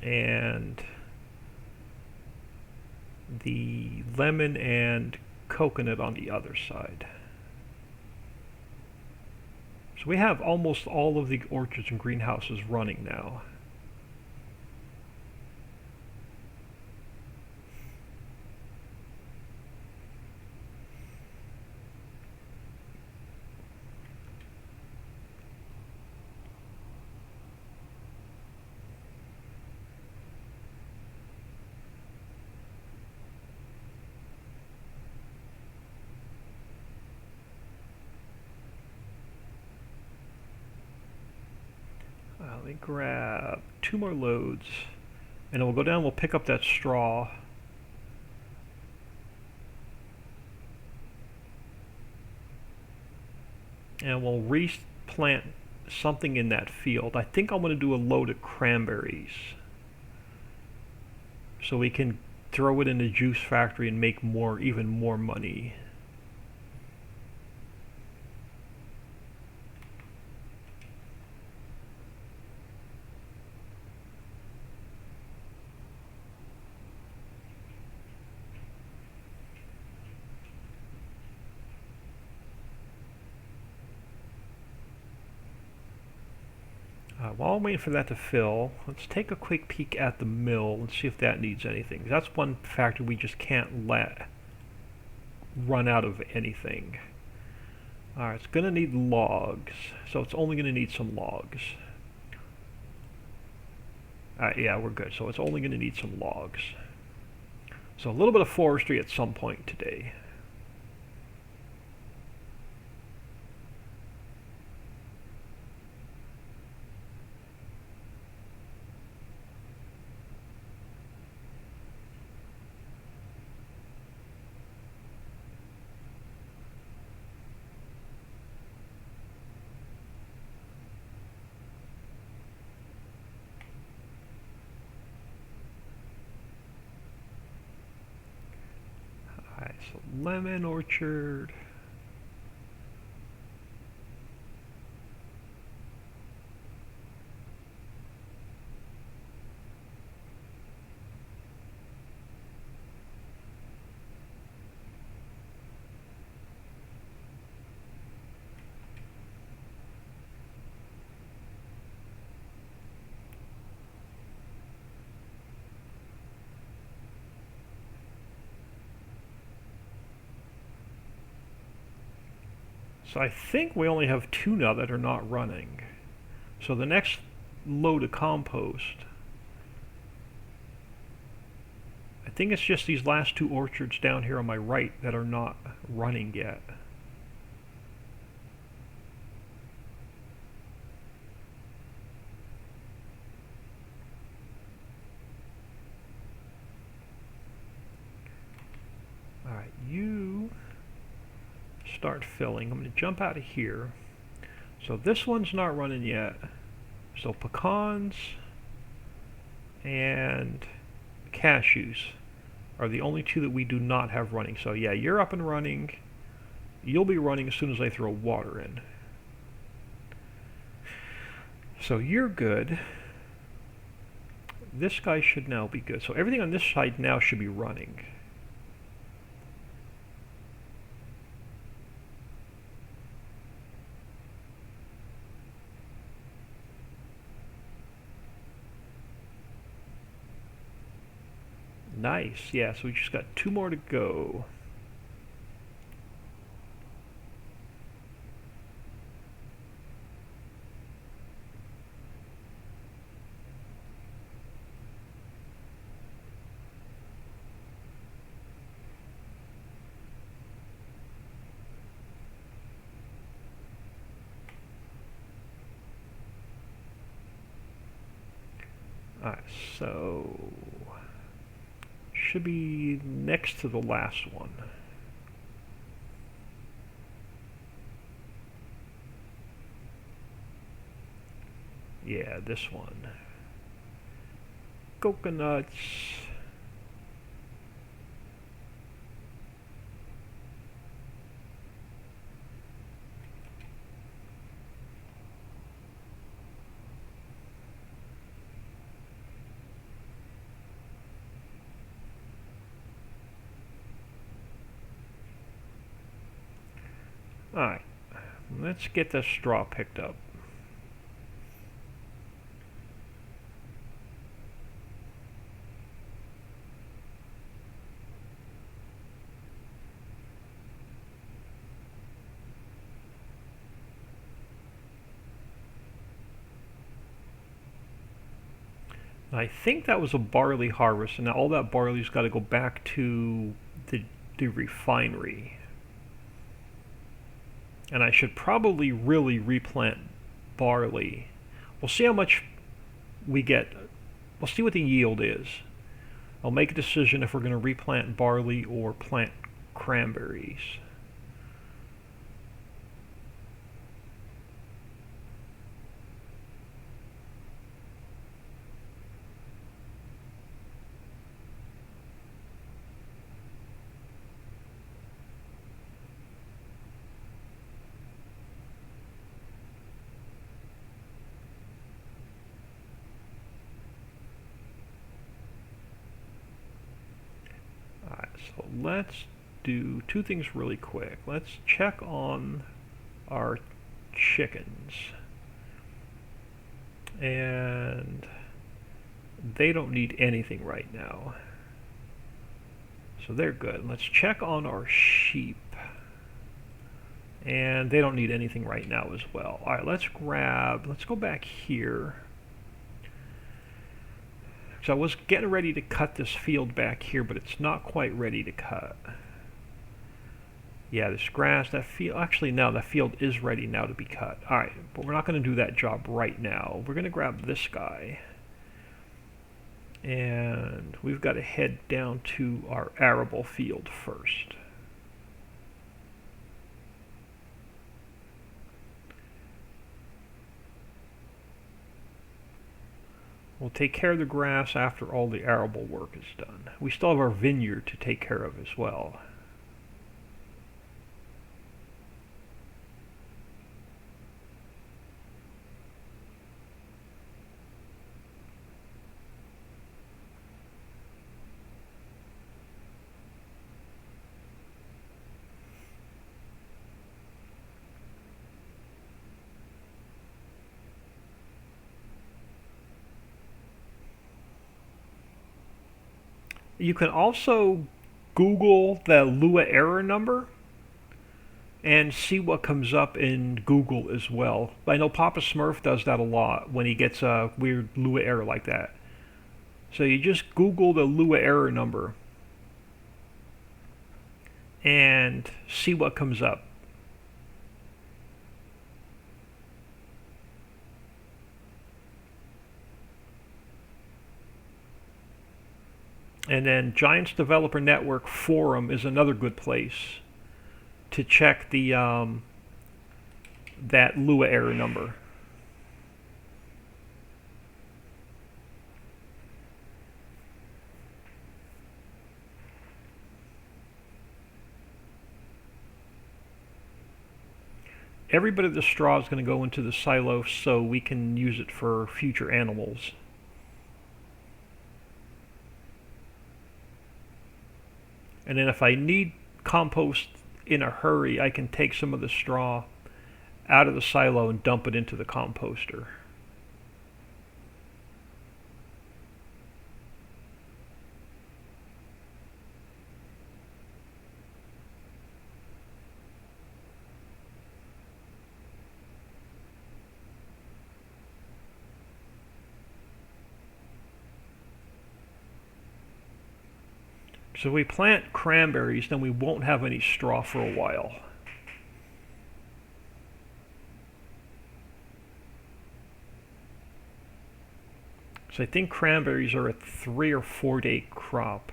And the lemon and coconut on the other side. So we have almost all of the orchards and greenhouses running now. Let me grab 2 more loads, and then we'll go down, we'll pick up that straw. And we'll replant something in that field. I think I'm going to do a load of cranberries, so we can throw it in the juice factory and make even more money. While I'm waiting for that to fill, let's take a quick peek at the mill and see if that needs anything. That's one factor we just can't let run out of anything. Alright, it's going to need logs, so it's only going to need some logs. Yeah, we're good. So it's only going to need some logs. So a little bit of forestry at some point today. So lemon orchard. So I think we only have 2 now that are not running. So the next load of compost, I think it's just these last 2 orchards down here on my right that are not running yet. Alright, you start filling. I'm going to jump out of here. So this one's not running yet. So pecans and cashews are the only 2 that we do not have running. So yeah, you're up and running. You'll be running as soon as I throw water in. So you're good. This guy should now be good. So everything on this side now should be running. Nice. Yeah, so we just got 2 more to go. Alright, so should be next to the last one. Yeah, this one. Coconuts. Alright, let's get the straw picked up. I think that was a barley harvest, and now all that barley's got to go back to the refinery. And I should probably really replant barley. We'll see how much we get. We'll see what the yield is. I'll make a decision if we're going to replant barley or plant cranberries. So let's do 2 things really quick. Let's check on our chickens. And they don't need anything right now. So they're good. Let's check on our sheep. And they don't need anything right now as well. Alright, let's go back here. So I was getting ready to cut this field back here, but it's not quite ready to cut. Yeah, this grass, that field, actually no, that field is ready now to be cut. Alright, but we're not going to do that job right now. We're going to grab this guy. And we've got to head down to our arable field first. We'll take care of the grass after all the arable work is done. We still have our vineyard to take care of as well. You can also Google the Lua error number and see what comes up in Google as well. I know Papa Smurf does that a lot when he gets a weird Lua error like that. So you just Google the Lua error number and see what comes up. And then Giants Developer Network Forum is another good place to check the that Lua error number. Every bit of the straw is going to go into the silo so we can use it for future animals. And then if I need compost in a hurry, I can take some of the straw out of the silo and dump it into the composter. So if we plant cranberries, then we won't have any straw for a while. So I think cranberries are a 3 or 4 day crop.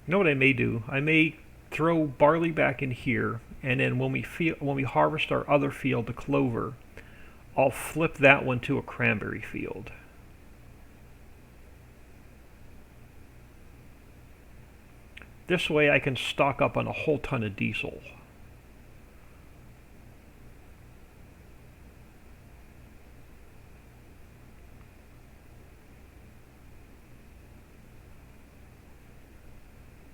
You know what I may do? I may throw barley back in here, and then when we harvest our other field, the clover, I'll flip that one to a cranberry field. This way I can stock up on a whole ton of diesel.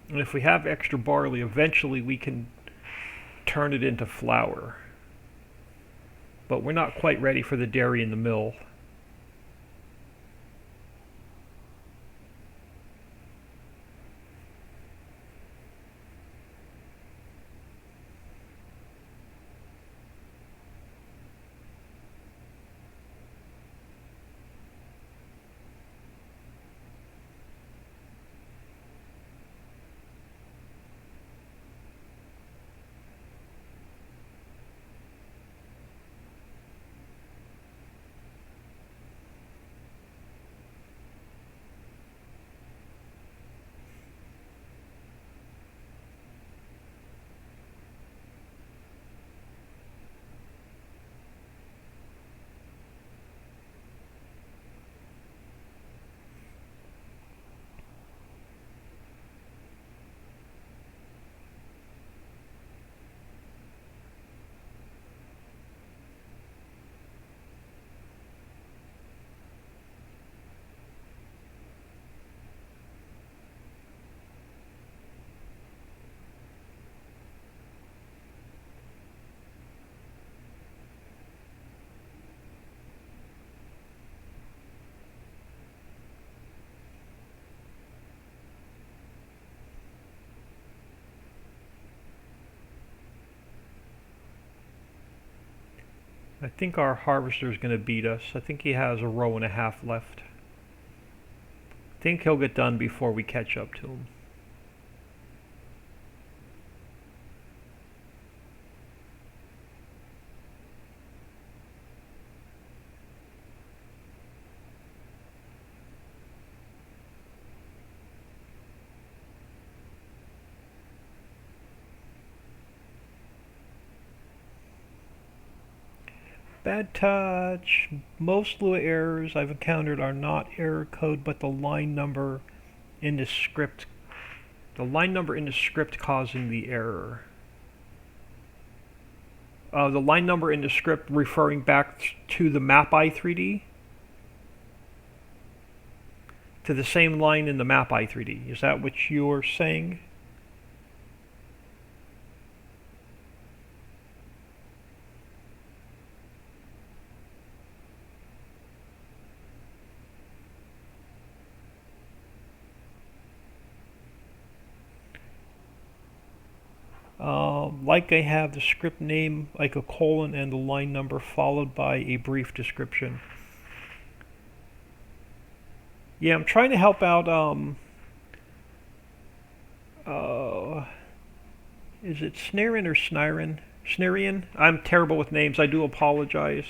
And if we have extra barley, eventually we can turn it into flour. But we're not quite ready for the dairy in the mill. I think our harvester is going to beat us. I think he has a row and a half left. I think he'll get done before we catch up to him. Bad touch. Most Lua errors I've encountered are not error code, but the line number in the script. The line number in the script causing the error. The line number in the script referring back to the map i3D. To the same line in the map i3D. Is that what you're saying? Like I have the script name, like a colon, and the line number followed by a brief description. Yeah, I'm trying to help out, is it Snarin or Snirin? Snirian? I'm terrible with names, I do apologize.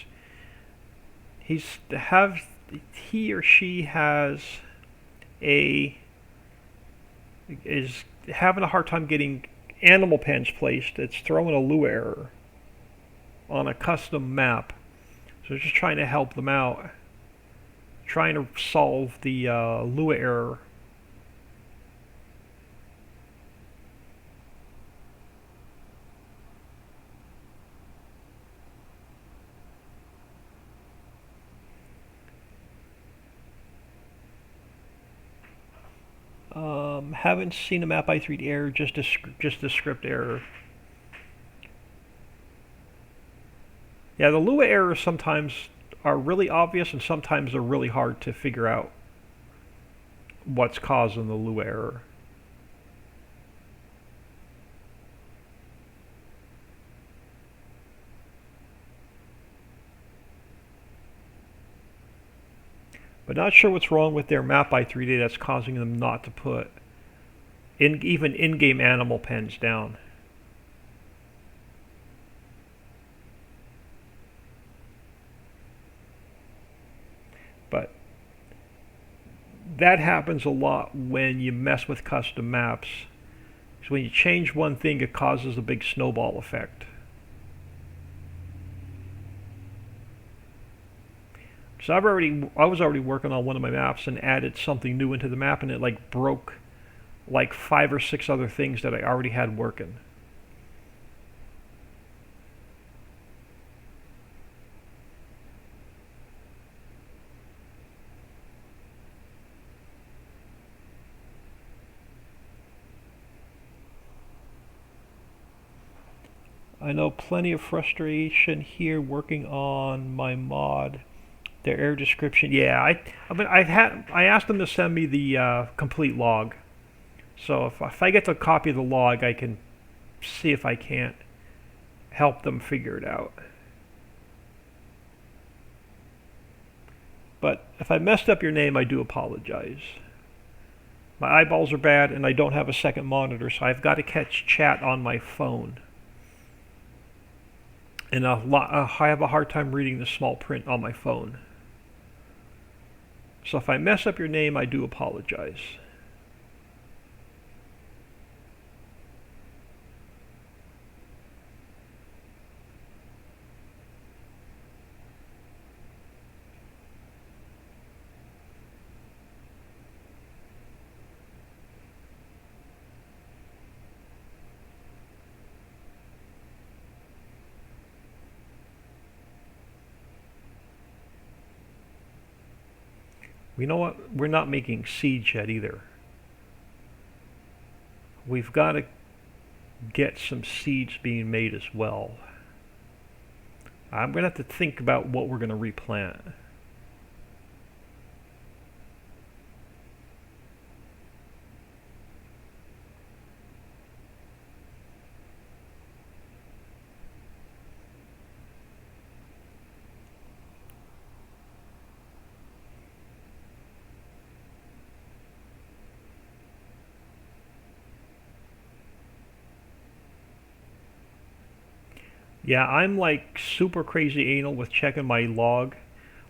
He or she has is having a hard time getting animal pens placed. It's throwing a Lua error on a custom map. So just trying to help them out. Trying to solve the Lua error. Haven't seen a map i3D error, just a script error. Yeah, the Lua errors sometimes are really obvious and sometimes they're really hard to figure out what's causing the Lua error. But not sure what's wrong with their map by 3D that's causing them not to put even in-game animal pens down. But that happens a lot when you mess with custom maps. So when you change one thing, it causes a big snowball effect. So I was already working on one of my maps and added something new into the map, and it like broke like 5 or 6 other things that I already had working. I know plenty of frustration here working on my mod. Their error description, yeah. I asked them to send me the complete log. So if I get the copy of the log, I can see if I can't help them figure it out. But if I messed up your name, I do apologize. My eyeballs are bad, and I don't have a second monitor, so I've got to catch chat on my phone. And I have a hard time reading the small print on my phone. So if I mess up your name, I do apologize. You know what? We're not making seeds yet either. We've got to get some seeds being made as well. I'm going to have to think about what we're going to replant. Yeah, I'm like super crazy anal with checking my log.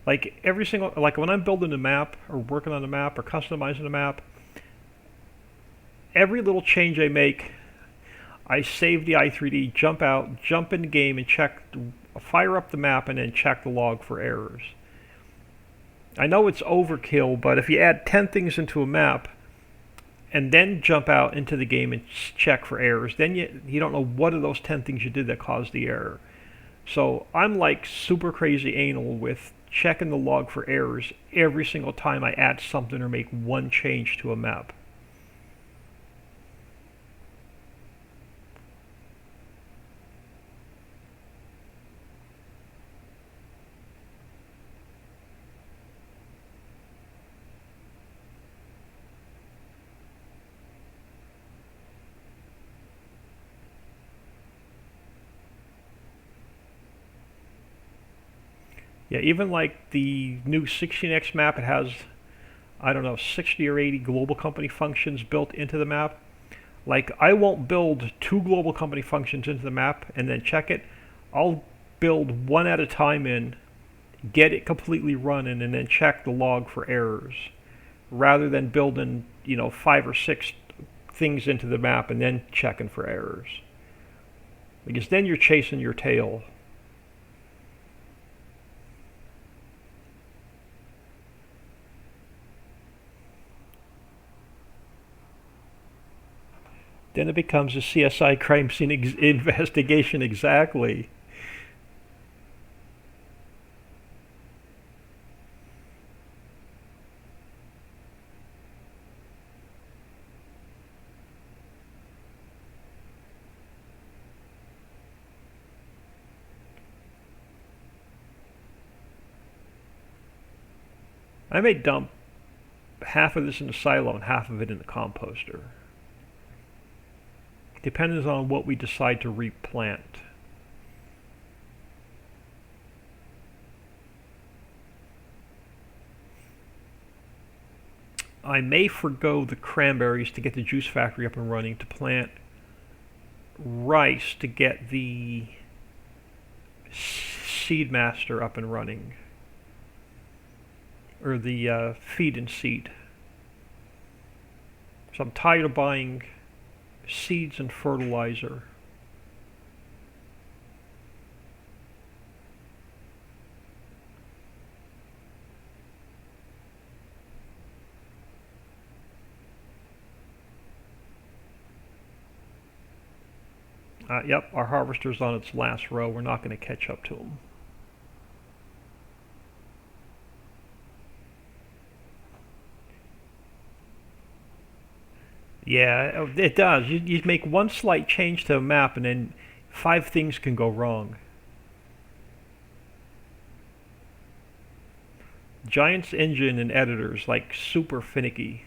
Like every single, like when I'm building a map or working on a map or customizing a map, every little change I make, I save the i3D, jump out, jump in the game and fire up the map and then check the log for errors. I know it's overkill, but if you add 10 things into a map and then jump out into the game and check for errors, then you don't know what of those 10 things you did that caused the error. So I'm like super crazy anal with checking the log for errors every single time I add something or make one change to a map. Yeah, even like the new 16x map, it has, I don't know, 60 or 80 global company functions built into the map. Like, I won't build 2 global company functions into the map and then check it. I'll build one at a time in, get it completely running, and then check the log for errors, rather than building, 5 or 6 things into the map and then checking for errors. Because then you're chasing your tail. Then it becomes a CSI crime scene investigation, exactly. I may dump half of this in the silo and half of it in the composter. Depends on what we decide to replant. I may forgo the cranberries to get the juice factory up and running, to plant rice to get the seed master up and running, or the feed and seed. So I'm tired of buying seeds and fertilizer. Yep, our harvester's on its last row. We're not going to catch up to him. Yeah, it does. You make one slight change to a map and then 5 things can go wrong. Giant's engine and editors like super finicky.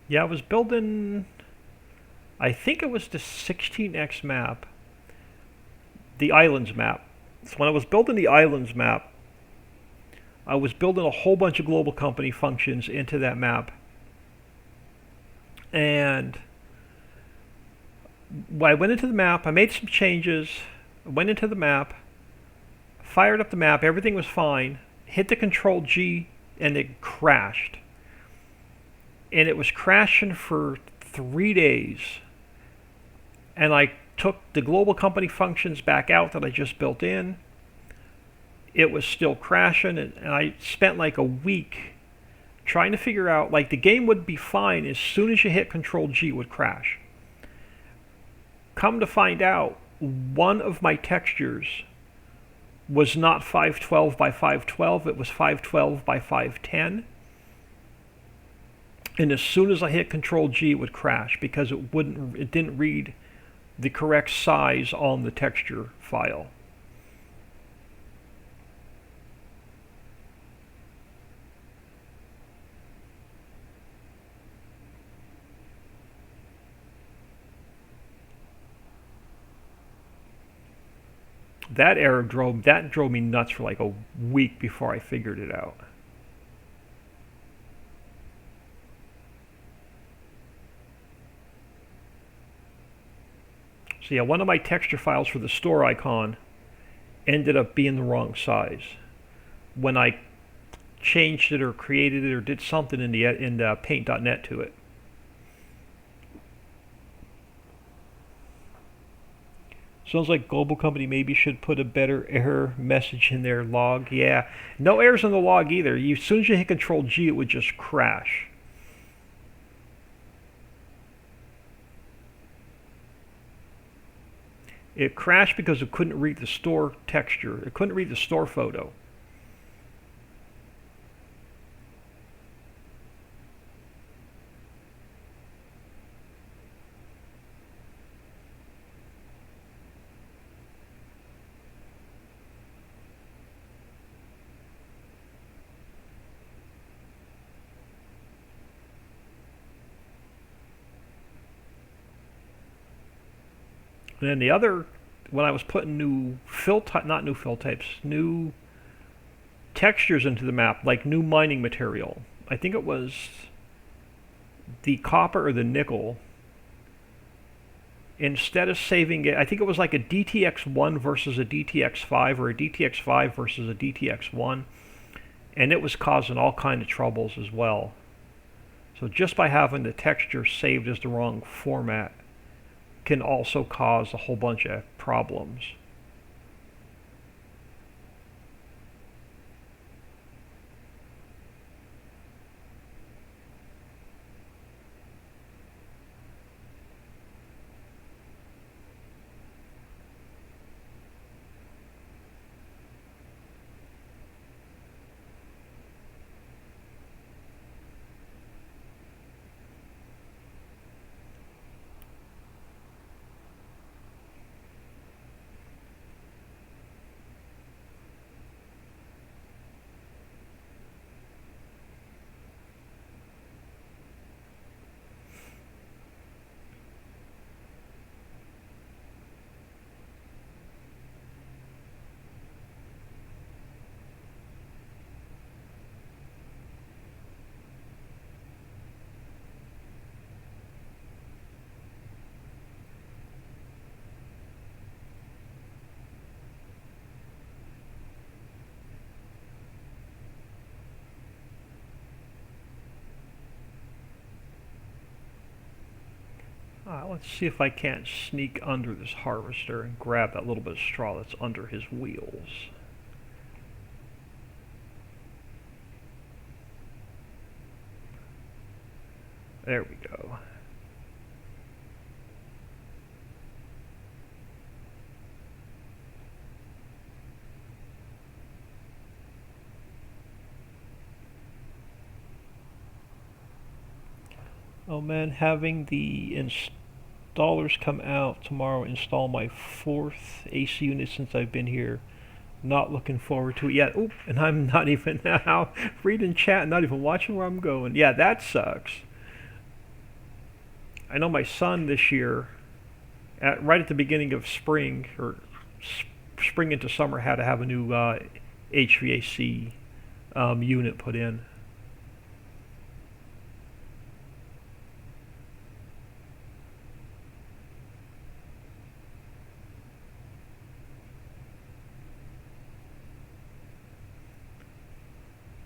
Yeah, I was building, I think it was the 16x map, the islands map. So when I was building the islands map, I was building a whole bunch of global company functions into that map. And I went into the map, I made some changes, went into the map, fired up the map, everything was fine, hit the Control G, and it crashed. And it was crashing for 3 days. And I took the global company functions back out that I just built in. It was still crashing, and I spent like a week trying to figure out, like, the game would be fine as soon as you hit Control G, it would crash. Come to find out, one of my textures was not 512 by 512, it was 512 by 510. And as soon as I hit Control G, it would crash because it didn't read the correct size on the texture file. That error drove me nuts for like a week before I figured it out. So yeah, one of my texture files for the store icon ended up being the wrong size. When I changed it or created it or did something in the paint.net to it. Sounds like Global Company maybe should put a better error message in their log. Yeah, no errors in the log either. As soon as you hit Control G, it would just crash. It crashed because it couldn't read the store texture. It couldn't read the store photo. And then the other when I was putting new fill type, not new fill types, new textures into the map, like new mining material. I think it was the copper or the nickel. Instead of saving it, I think it was like a DTX1 versus a DTX5 or a DTX5 versus a DTX1, and it was causing all kind of troubles as well. So just by having the texture saved as the wrong format can also cause a whole bunch of problems. Let's see if I can't sneak under this harvester and grab that little bit of straw that's under his wheels. There we go. Oh man, having the installers come out tomorrow, install my 4th AC unit since I've been here. Not looking forward to it yet. Oop, and I'm not even now reading chat, not even watching where I'm going. Yeah, that sucks. I know my son this year, right at the beginning of spring, or spring into summer, had to have a new HVAC unit put in.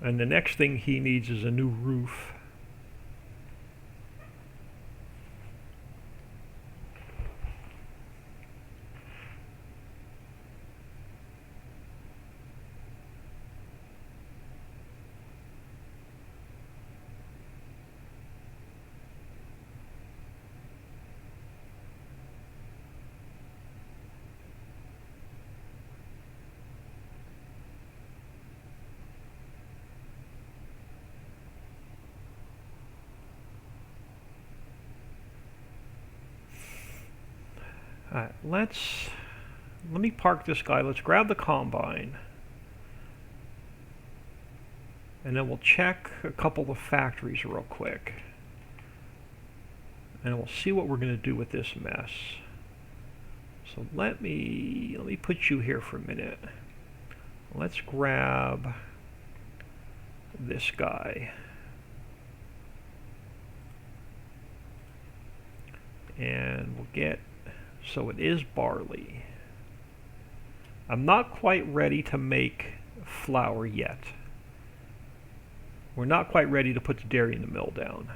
And the next thing he needs is a new roof. Alright, let me park this guy. Let's grab the combine. And then we'll check a couple of factories real quick. And we'll see what we're going to do with this mess. So let me put you here for a minute. Let's grab this guy. And we'll get, so it is barley. I'm not quite ready to make flour yet. We're not quite ready to put the dairy in the mill down.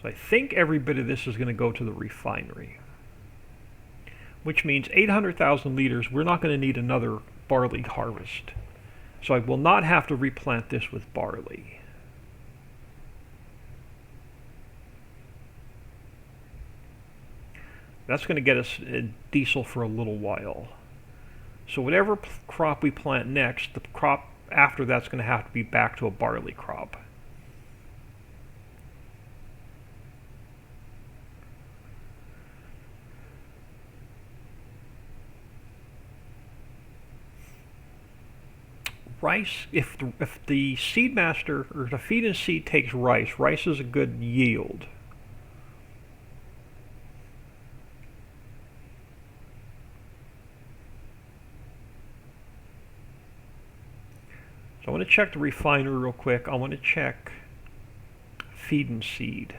So I think every bit of this is going to go to the refinery, which means 800,000 liters. We're not going to need another barley harvest. So I will not have to replant this with barley. That's going to get us diesel for a little while. So whatever crop we plant next, the crop after that's going to have to be back to a barley crop. Rice, if the seed master or the feed and seed takes rice, rice is a good yield. So I want to check the refinery real quick. I want to check feed and seed,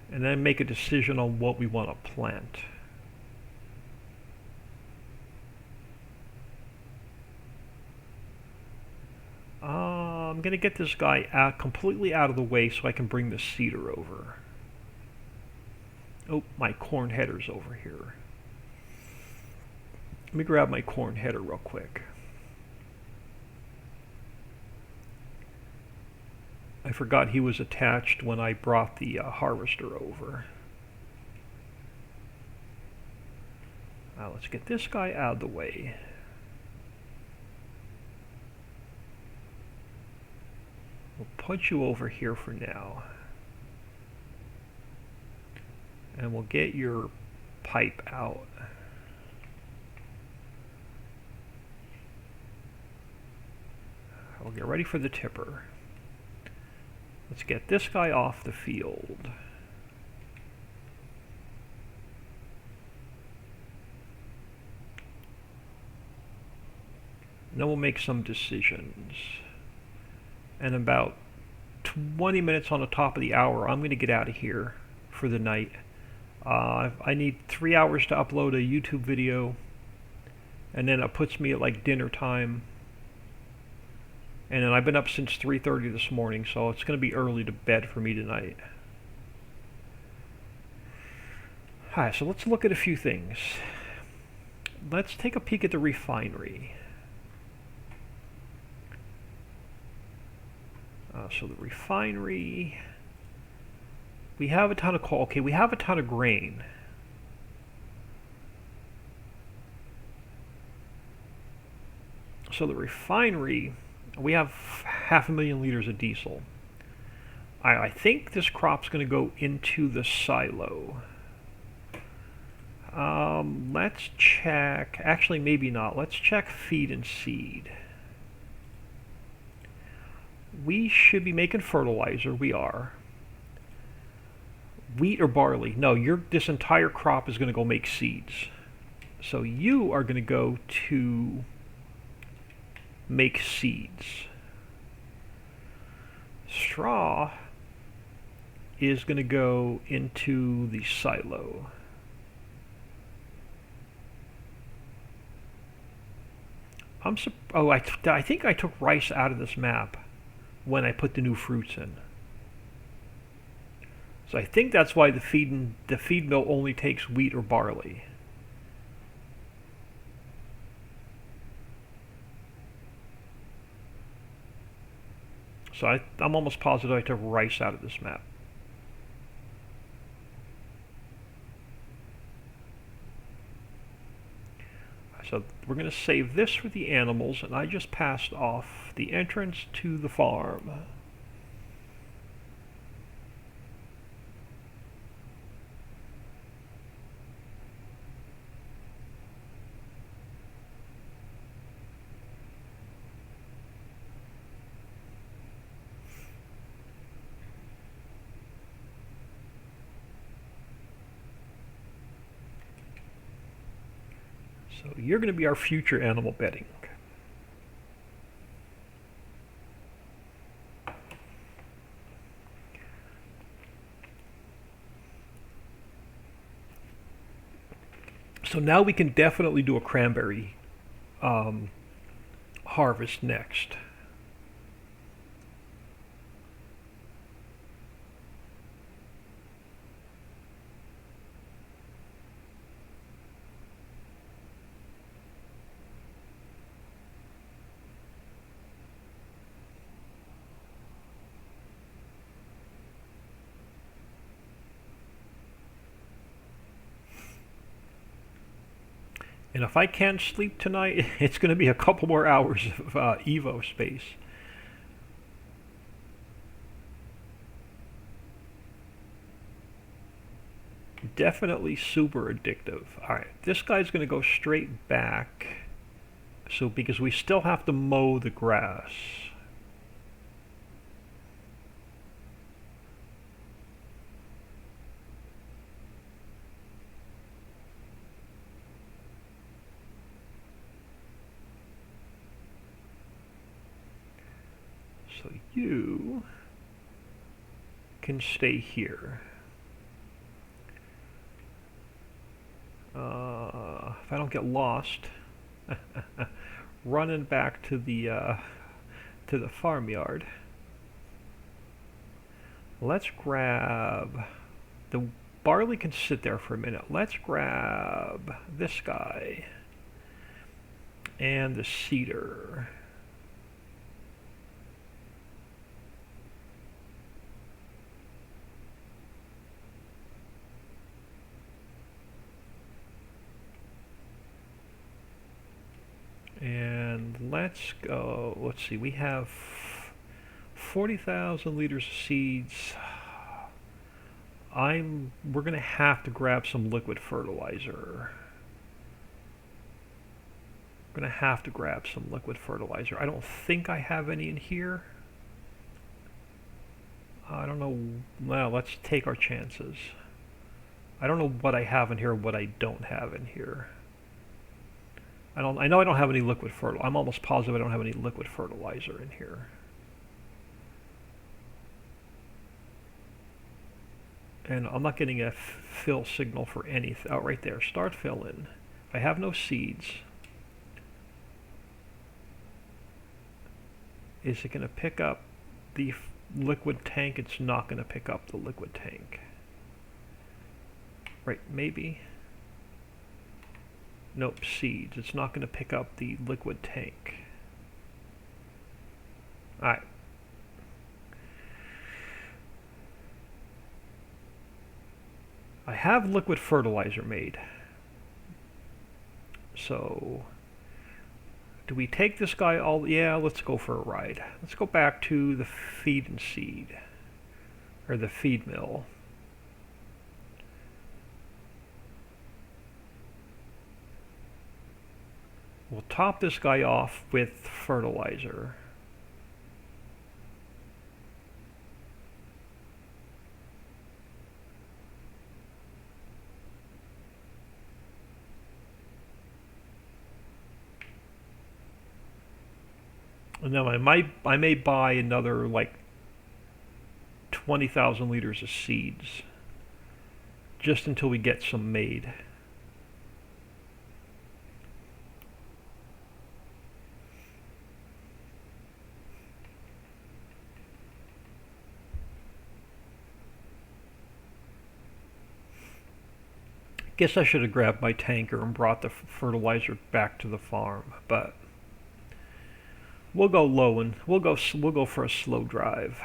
and then make a decision on what we want to plant. I'm going to get this guy out, completely out of the way so I can bring the seeder over. Oh, my corn header's over here. Let me grab my corn header real quick. I forgot he was attached when I brought the harvester over. Now let's get this guy out of the way. We'll put you over here for now. And we'll get your pipe out. We'll get ready for the tipper. Let's get this guy off the field. And then we'll make some decisions. And about 20 minutes on the top of the hour, I'm going to get out of here for the night. I need 3 hours to upload a YouTube video, and then it puts me at like dinner time. And then I've been up since 3:30 this morning, so it's going to be early to bed for me tonight. Alright, so let's look at a few things. Let's take a peek at the refinery. So the refinery, we have a ton of coal. Okay, we have a ton of grain. So the refinery, we have 500,000 liters of diesel. I think this crop's going to go into the silo. Let's check, actually maybe not. Let's check feed and seed. We should be making fertilizer. We are. Wheat or barley? No, this entire crop is going to go make seeds. So you are going to go to make seeds. Straw is going to go into the silo. I think I took rice out of this map when I put the new fruits in. So I think that's why the feed mill only takes wheat or barley. So I'm almost positive I took rice out of this map. So we're going to save this for the animals, and I just passed off the entrance to the farm. So you're going to be our future animal bedding. So now we can definitely do a cranberry harvest next. And if I can't sleep tonight, it's going to be a couple more hours of Evo space. Definitely super addictive. Alright, this guy's going to go straight back So because we still have to mow the grass. So you can stay here. If I don't get lost, running back to the farmyard. Let's grab the barley can sit there for a minute. Let's grab this guy and the cedar. And let's go, let's see, we have 40,000 liters of seeds. We're gonna have to grab some liquid fertilizer. We're gonna have to grab some liquid fertilizer. I don't think I have any in here. I don't know, well, let's take our chances. I don't know what I have in here, what I don't have in here. I know I don't have any liquid fertilizer. I'm almost positive I don't have any liquid fertilizer in here. And I'm not getting a fill signal for anything. Oh, right there. Start filling. I have no seeds. Is it going to pick up the liquid tank? It's not going to pick up the liquid tank. Right, maybe. Nope, seeds. It's not going to pick up the liquid tank. Alright. I have liquid fertilizer made. So, do we take this guy all? Yeah, let's go for a ride. Let's go back to the feed and seed. Or the feed mill. We'll top this guy off with fertilizer. And then I may buy another like 20,000 liters of seeds just until we get some made. Guess I should have grabbed my tanker and brought the fertilizer back to the farm, but we'll go low and we'll go for a slow drive.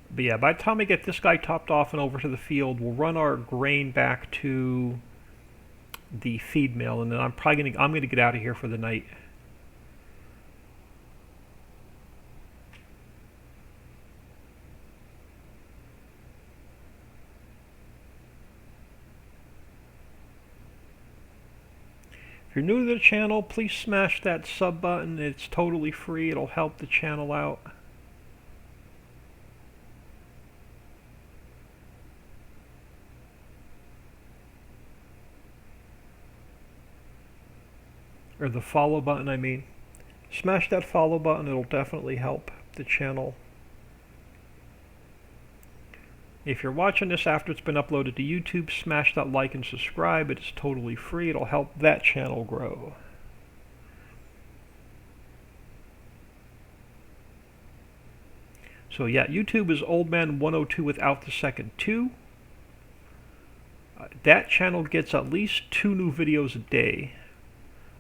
But yeah, by the time we get this guy topped off and over to the field, we'll run our grain back to the feed mill, and then I'm gonna get out of here for the night. If you're new to the channel, please smash that sub button. It's totally free. It'll help the channel out. Or the follow button, I mean. Smash that follow button, it'll definitely help the channel. If you're watching this after it's been uploaded to YouTube, smash that like and subscribe. It's totally free. It'll help that channel grow. So yeah, YouTube is Old Man 102 without the second 2. That channel gets at least 2 new videos a day.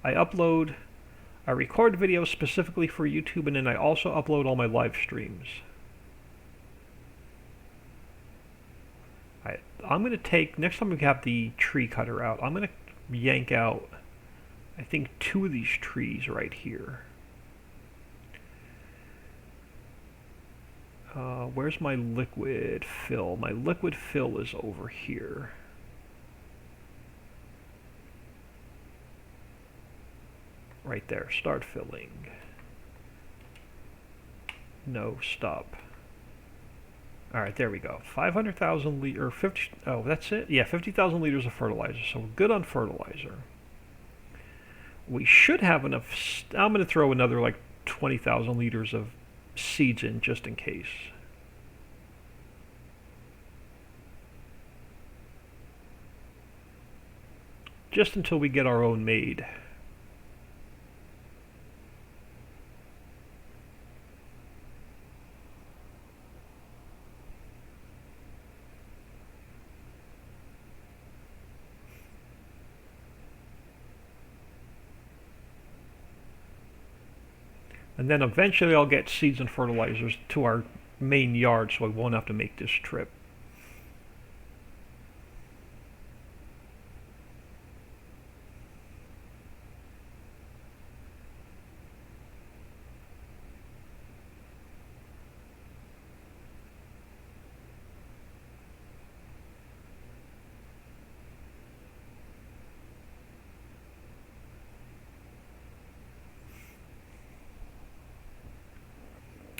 I record videos specifically for YouTube, and then I also upload all my live streams. I'm going to take, next time we have the tree cutter out, I'm going to yank out I think 2 of these trees right here. Where's my liquid fill? My liquid fill is over here. Right there, start filling. No, stop. Alright, there we go. 500,000 liters, or 50, oh, that's it? Yeah, 50,000 liters of fertilizer, so we're good on fertilizer. We should have enough, I'm going to throw another like 20,000 liters of seeds in just in case. Just until we get our own made. And then eventually I'll get seeds and fertilizers to our main yard so I won't have to make this trip.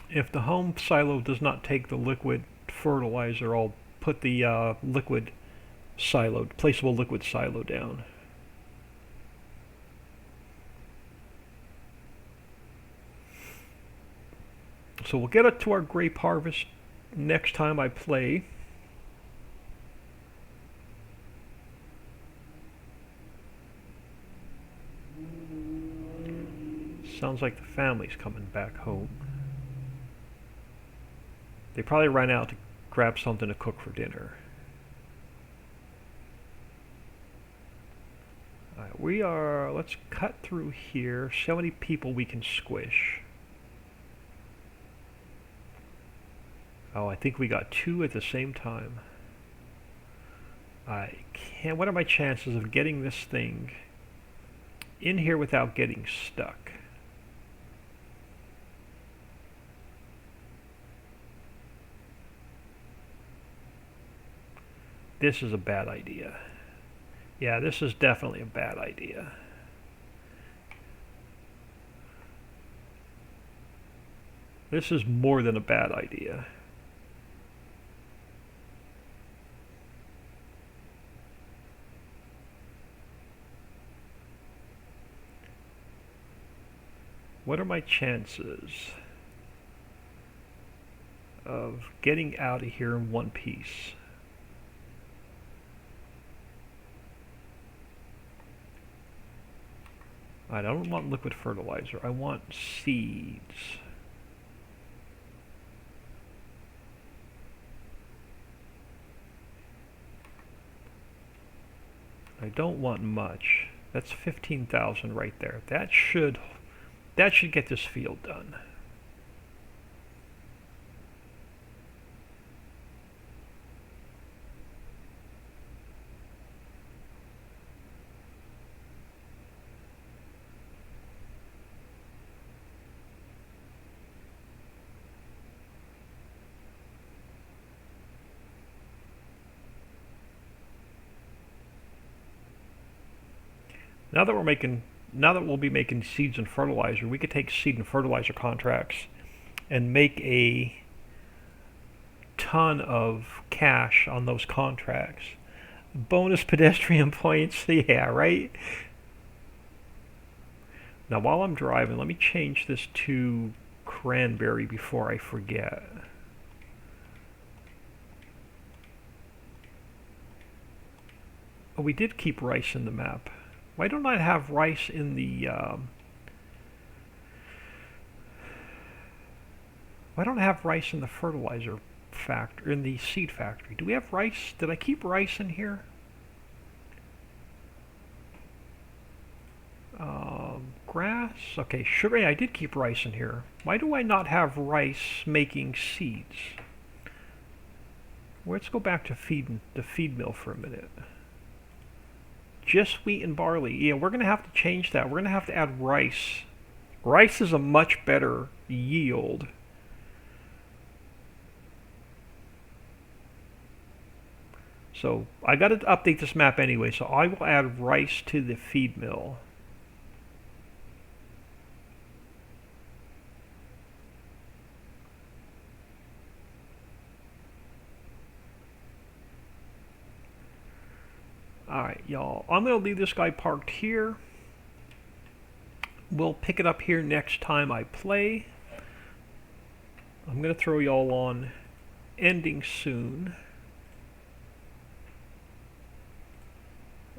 If the home silo does not take the liquid fertilizer, I'll put the liquid silo, placeable liquid silo down. So we'll get it to our grape harvest next time I play. Sounds like the family's coming back home. They probably ran out to grab something to cook for dinner. Alright, let's cut through here, see how many people we can squish. Oh, I think we got 2 at the same time. What are my chances of getting this thing in here without getting stuck? This is a bad idea. Yeah, this is definitely a bad idea. This is more than a bad idea. What are my chances of getting out of here in one piece? I don't want liquid fertilizer. I want seeds. I don't want much. That's 15,000 right there. That should get this field done. Now that we'll be making seeds and fertilizer, we could take seed and fertilizer contracts and make a ton of cash on those contracts. Bonus pedestrian points, yeah, right? Now while I'm driving, let me change this to cranberry before I forget. Oh, we did keep rice in the map. Why don't I have rice in the, why don't I have rice in the fertilizer factory, in the seed factory? Do we have rice? Did I keep rice in here? Grass? Okay, sugar, yeah, I did keep rice in here. Why do I not have rice making seeds? Well, let's go back to the feed mill for a minute. just wheat and barley. Yeah, we're going to have to change that. We're going to have to add rice. Rice is a much better yield. So I got to update this map anyway, so I will add rice to the feed mill. Alright, y'all. I'm going to leave this guy parked here. We'll pick it up here next time I play. I'm going to throw y'all on ending soon.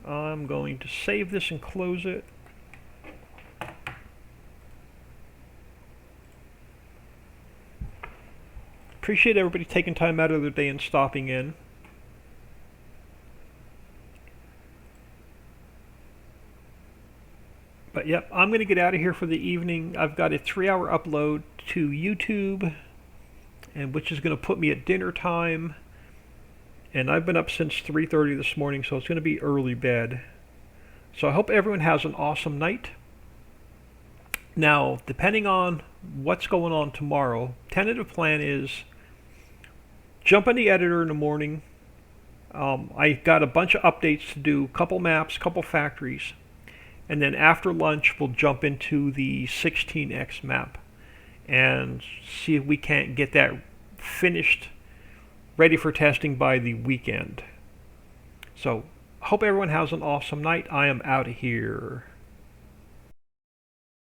I'm going to save this and close it. Appreciate everybody taking time out of their day and stopping in. But yep, I'm going to get out of here for the evening. I've got a 3-hour upload to YouTube, and which is going to put me at dinner time. And I've been up since 3:30 this morning, so it's going to be early bed. So I hope everyone has an awesome night. Now, depending on what's going on tomorrow, tentative plan is jump on the editor in the morning. I got a bunch of updates to do, couple maps, couple factories. And then after lunch, we'll jump into the 16X map and see if we can't get that finished, ready for testing by the weekend. So, hope everyone has an awesome night. I am out of here.